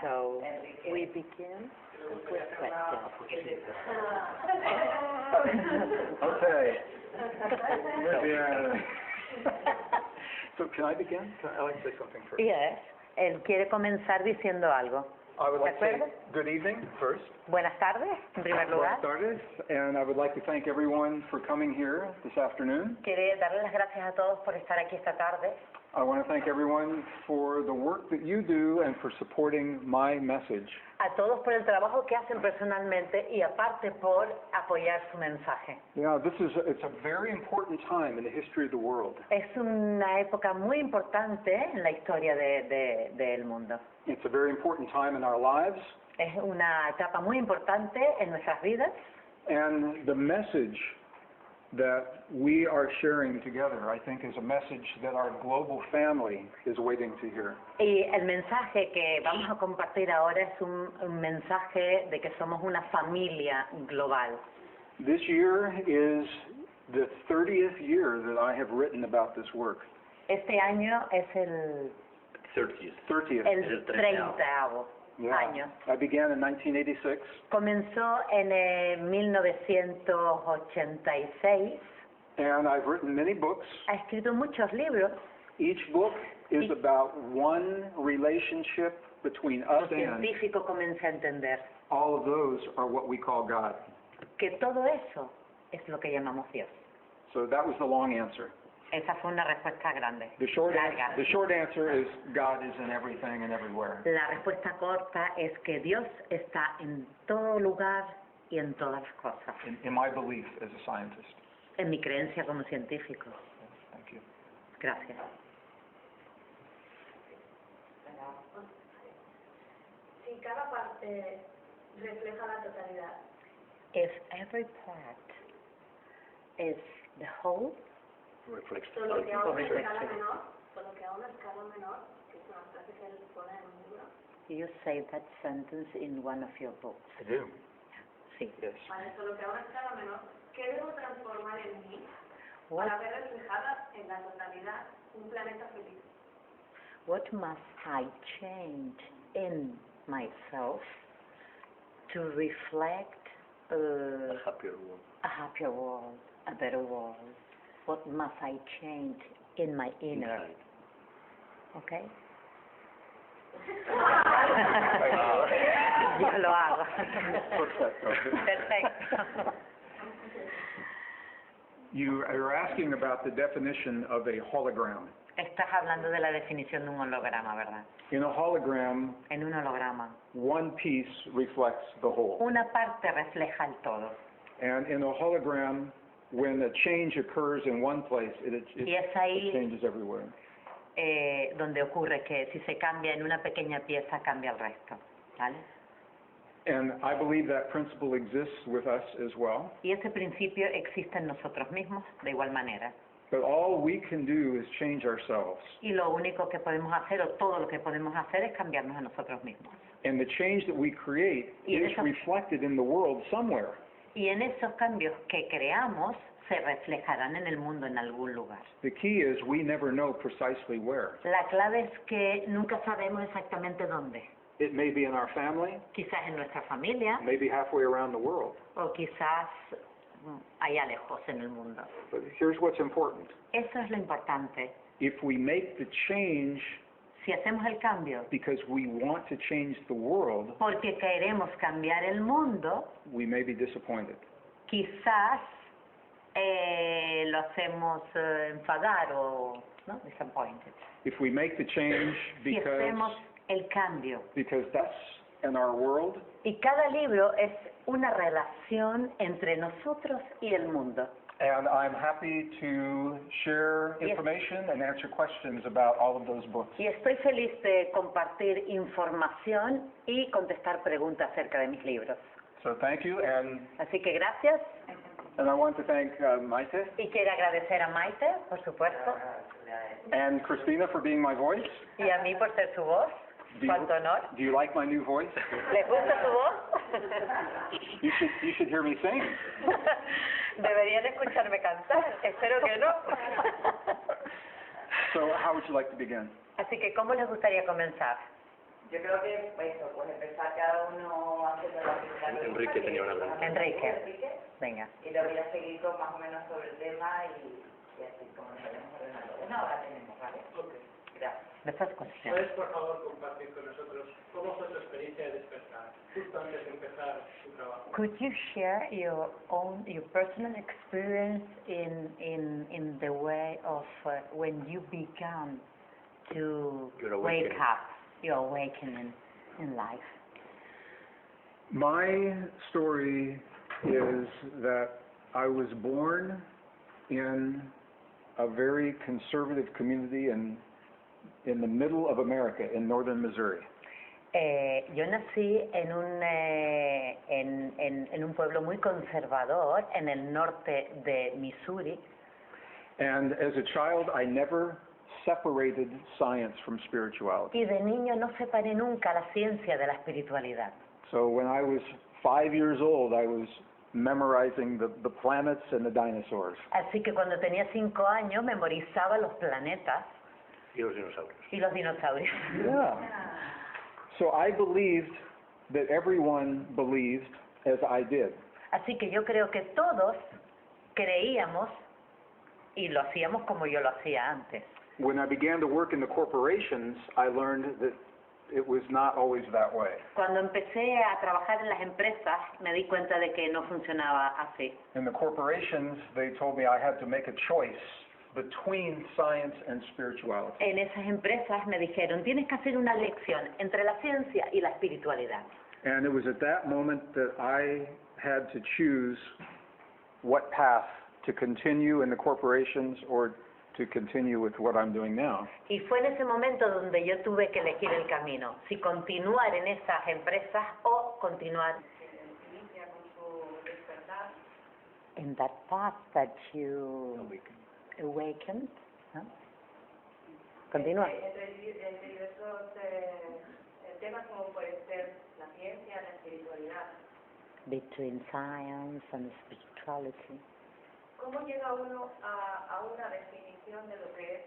S2: So we begin with questions.
S3: Okay. Muy bien. So can I begin? I'd like to say something first.
S2: Yes, él quiere comenzar diciendo algo.
S3: I would like to say
S2: acuerdo?
S3: good evening first.
S2: Buenas tardes, en primer lugar.
S3: Buenas tardes, and I would like to thank everyone for coming here this afternoon.
S2: Quiere darle las gracias a todos por estar aquí esta tarde.
S3: I want to thank everyone for the work that you do and for supporting my message.
S2: A todos por el trabajo que hacen personalmente y aparte por apoyar su mensaje.
S3: Yeah, it's a very important time in the history of the world.
S2: Es una época muy importante en la historia del mundo.
S3: It's a very important time in our lives.
S2: Es una etapa muy importante en nuestras vidas.
S3: And the message that we are sharing together, I think, is a message that our global family is waiting to hear.
S2: Y el mensaje que vamos a compartir ahora es un mensaje de que somos una familia global.
S3: This year is the 30th year that I have written about this work.
S2: Este año es el
S3: 30th.
S2: el 30º
S3: Yeah.
S2: año.
S3: I began in 1986.
S2: Comenzó en 1986.
S3: And I've written many books.
S2: Ha escrito muchos libros.
S3: Each book is about one relationship between us
S2: El
S3: and
S2: científico comienza a entender
S3: all of those are what we call God.
S2: que todo eso es lo que llamamos Dios.
S3: So that was the long answer.
S2: Esa fue una respuesta grande,
S3: The short
S2: larga.
S3: answer is God is in everything and everywhere.
S2: La respuesta corta es que Dios está en todo lugar y en todas las cosas.
S3: In my belief as a scientist.
S2: En mi creencia como científico.
S3: Thank you.
S2: Gracias.
S1: si cada parte refleja la totalidad,
S2: If every part is the whole,
S1: solo que a una escala menor, solo que a una escala menor, que es una frase que él pone en un libro,
S2: you say that sentence in one of your books.
S3: I do.
S2: Sí.
S3: Yes.
S1: ¿vale? Solo que a una escala menor, ¿qué debo transformar en mí
S2: What,
S1: para ver reflejada en la totalidad un planeta feliz?
S2: what must I change in myself to reflect
S4: A happier world.
S2: a happier world, a better world? What must I change in my inner?
S4: Inside.
S2: Okay? Yo lo hago.
S3: Perfecto.
S2: Perfecto.
S3: You are asking about the definition of a hologram.
S2: Estás hablando de la definición de un holograma, ¿verdad?
S3: In a hologram,
S2: En un holograma,
S3: one piece reflects the whole.
S2: una parte refleja el todo.
S3: And in a hologram, when a change occurs in one place,
S2: Y es ahí
S3: it changes everywhere.
S2: donde ocurre que si se cambia en una pequeña pieza, cambia el resto, ¿vale?
S3: And I believe that principle exists with us as well.
S2: Y ese principio existe en nosotros mismos de igual manera.
S3: But all we can do is change ourselves.
S2: Y lo único que podemos hacer, o todo lo que podemos hacer, es cambiarnos a nosotros mismos.
S3: And the change that we create is reflected in the world somewhere.
S2: Y en esos cambios que creamos, se reflejarán en el mundo en algún lugar.
S3: The key is we never know precisely where.
S2: La clave es que nunca sabemos exactamente dónde.
S3: It may be in our family,
S2: Quizás en nuestra familia,
S3: maybe halfway around the world.
S2: o quizás allá lejos en el mundo.
S3: But here's what's important.
S2: Eso es lo importante.
S3: If we make the change
S2: Si hacemos el cambio
S3: because we want to change the world,
S2: porque queremos cambiar el mundo,
S3: we may be disappointed.
S2: quizás lo hacemos enfadar o ¿no? Disappointed.
S3: If we make the change
S2: Si hacemos el cambio.
S3: because that's in our world,
S2: Y cada libro es una relación entre nosotros y el mundo.
S3: and I'm happy to share
S2: Yes.
S3: information and answer questions about all of those books.
S2: Y estoy feliz de compartir información y contestar preguntas acerca de mis libros.
S3: So thank you, and
S2: Así que gracias.
S3: I want to thank Maite
S2: Y quiero agradecer a Maite, por supuesto,
S3: and Christina for being my voice.
S2: y a mí por ser su voz. Cuánto honor.
S3: Do you like my new voice?
S2: ¿Les gusta su voz?
S3: You should hear me sing.
S2: Deberían escucharme cantar. Espero que no.
S3: So how would you like to begin?
S2: Así que, ¿cómo les gustaría comenzar?
S8: Yo creo que, eso, pues empezar cada uno haciendo la primera
S4: Enrique tenía una pregunta.
S2: Enrique. Venga.
S8: Y lo voy a seguir con más o menos sobre el tema y así como nos vayamos ordenando. Una hora tenemos, ¿vale? Gracias.
S2: The first question.
S9: ¿Puedes, por favor, compartir con nosotros cómo fue tu experiencia de despertar, justo antes de empezar tu trabajo?
S2: Could you share your personal experience in the way of when you began to
S4: Your
S2: wake
S4: awakening.
S2: up, your awakening in life?
S3: My story is that I was born in a very conservative community in the middle of America, in northern Missouri.
S2: Yo nací en un pueblo muy conservador en el norte de Missouri.
S3: And as a child, I never separated science from spirituality.
S2: Y de niño no separé nunca la ciencia de la espiritualidad.
S3: So when I was 5 years old, I was memorizing the planets and the dinosaurs.
S2: Así que cuando tenía 5 años memorizaba los planetas
S4: Y los dinosaurios.
S2: y los dinosaurios.
S3: Yeah. So I believed that everyone believed as I did.
S2: Así que yo creo que todos creíamos y lo hacíamos como yo lo hacía antes.
S3: When I began to work in the corporations, I learned that it was not always that way.
S2: Cuando empecé a trabajar en las empresas me di cuenta de que no funcionaba así.
S3: In the corporations, they told me I had to make a choice between science and spirituality.
S2: En esas empresas me dijeron, tienes que hacer una elección entre la ciencia y la espiritualidad.
S3: And it was at that moment that I had to choose what path to continue in the corporations or to continue with what I'm doing now.
S2: Y fue en ese momento donde yo tuve que elegir el camino, si continuar en esas empresas o continuar in that path that you awakened. ¿No? Continúa.
S1: Entre diversos temas como puede ser la ciencia, la espiritualidad.
S2: Between science and spirituality.
S1: ¿Cómo llega uno a una definición de lo que es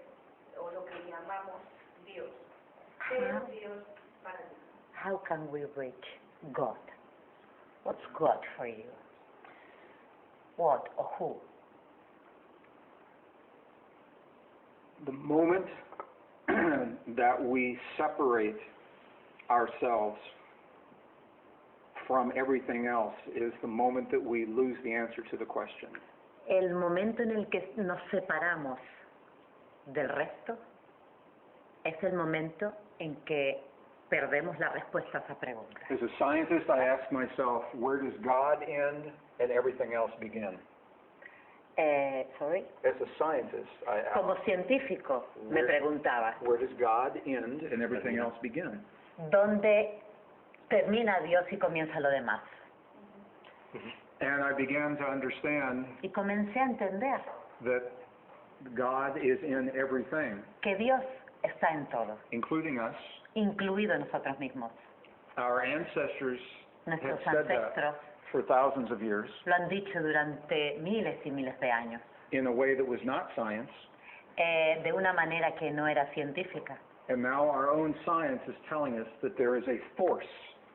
S1: o lo que llamamos Dios? ¿Qué es Dios para ti?
S2: How can we reach God? What's God for you? What or who?
S3: The moment that we separate ourselves from everything else is the moment that we lose the answer to the question.
S2: El momento en el que nos separamos del resto es el momento en que perdemos la respuesta a esa pregunta.
S3: As a scientist, I ask myself, where does God end and everything else begin?
S2: Sorry.
S3: As a scientist, I ask,
S2: Como científico me preguntaba,
S3: where does God end and everything else begin?
S2: ¿dónde termina Dios y comienza lo demás?
S3: And I began to understand
S2: Y comencé a entender
S3: that God is in everything,
S2: que Dios está en todo,
S3: including us.
S2: incluido nosotros mismos.
S3: Our ancestors have
S2: Nuestros
S3: said that
S2: ancestros
S3: for thousands of years
S2: lo han dicho durante miles y miles de años,
S3: in a way that was not science,
S2: de una manera que no era científica.
S3: and now our own science is telling us that there is a force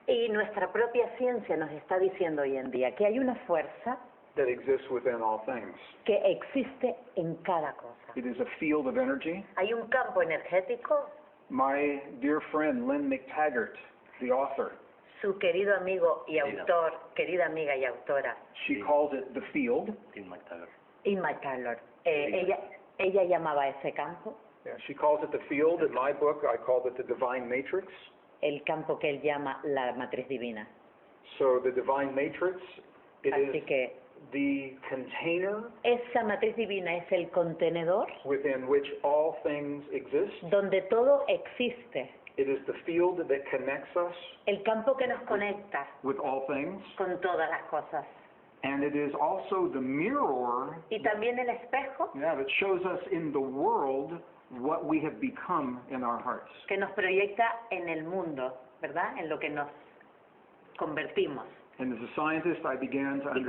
S2: Y nuestra propia ciencia nos está diciendo hoy en día que hay una fuerza
S3: that exists within all things.
S2: que existe en cada cosa.
S3: It is a field of energy.
S2: Hay un campo energético.
S3: My dear friend Lynn McTaggart, the author,
S2: Su querido amigo y autor, querida amiga y autora,
S3: she calls it the field.
S2: Inma Taylor, ella llamaba ese campo
S3: Yeah, she calls it the field. In my book, I called it the divine matrix.
S2: el campo que él llama la Matriz Divina.
S3: So the divine matrix, it
S2: Así
S3: is
S2: que
S3: the container
S2: esa Matriz Divina es el contenedor
S3: within which all things exist.
S2: donde todo existe,
S3: It is the field that connects us
S2: el campo que nos conecta
S3: with all things.
S2: con todas las cosas.
S3: And it is also the mirror
S2: Y también el espejo
S3: that shows us in the world what we have become in our hearts.
S2: que nos proyecta en el mundo, ¿verdad? En lo que nos convertimos.
S3: And as a scientist, I began to
S2: Y
S3: understand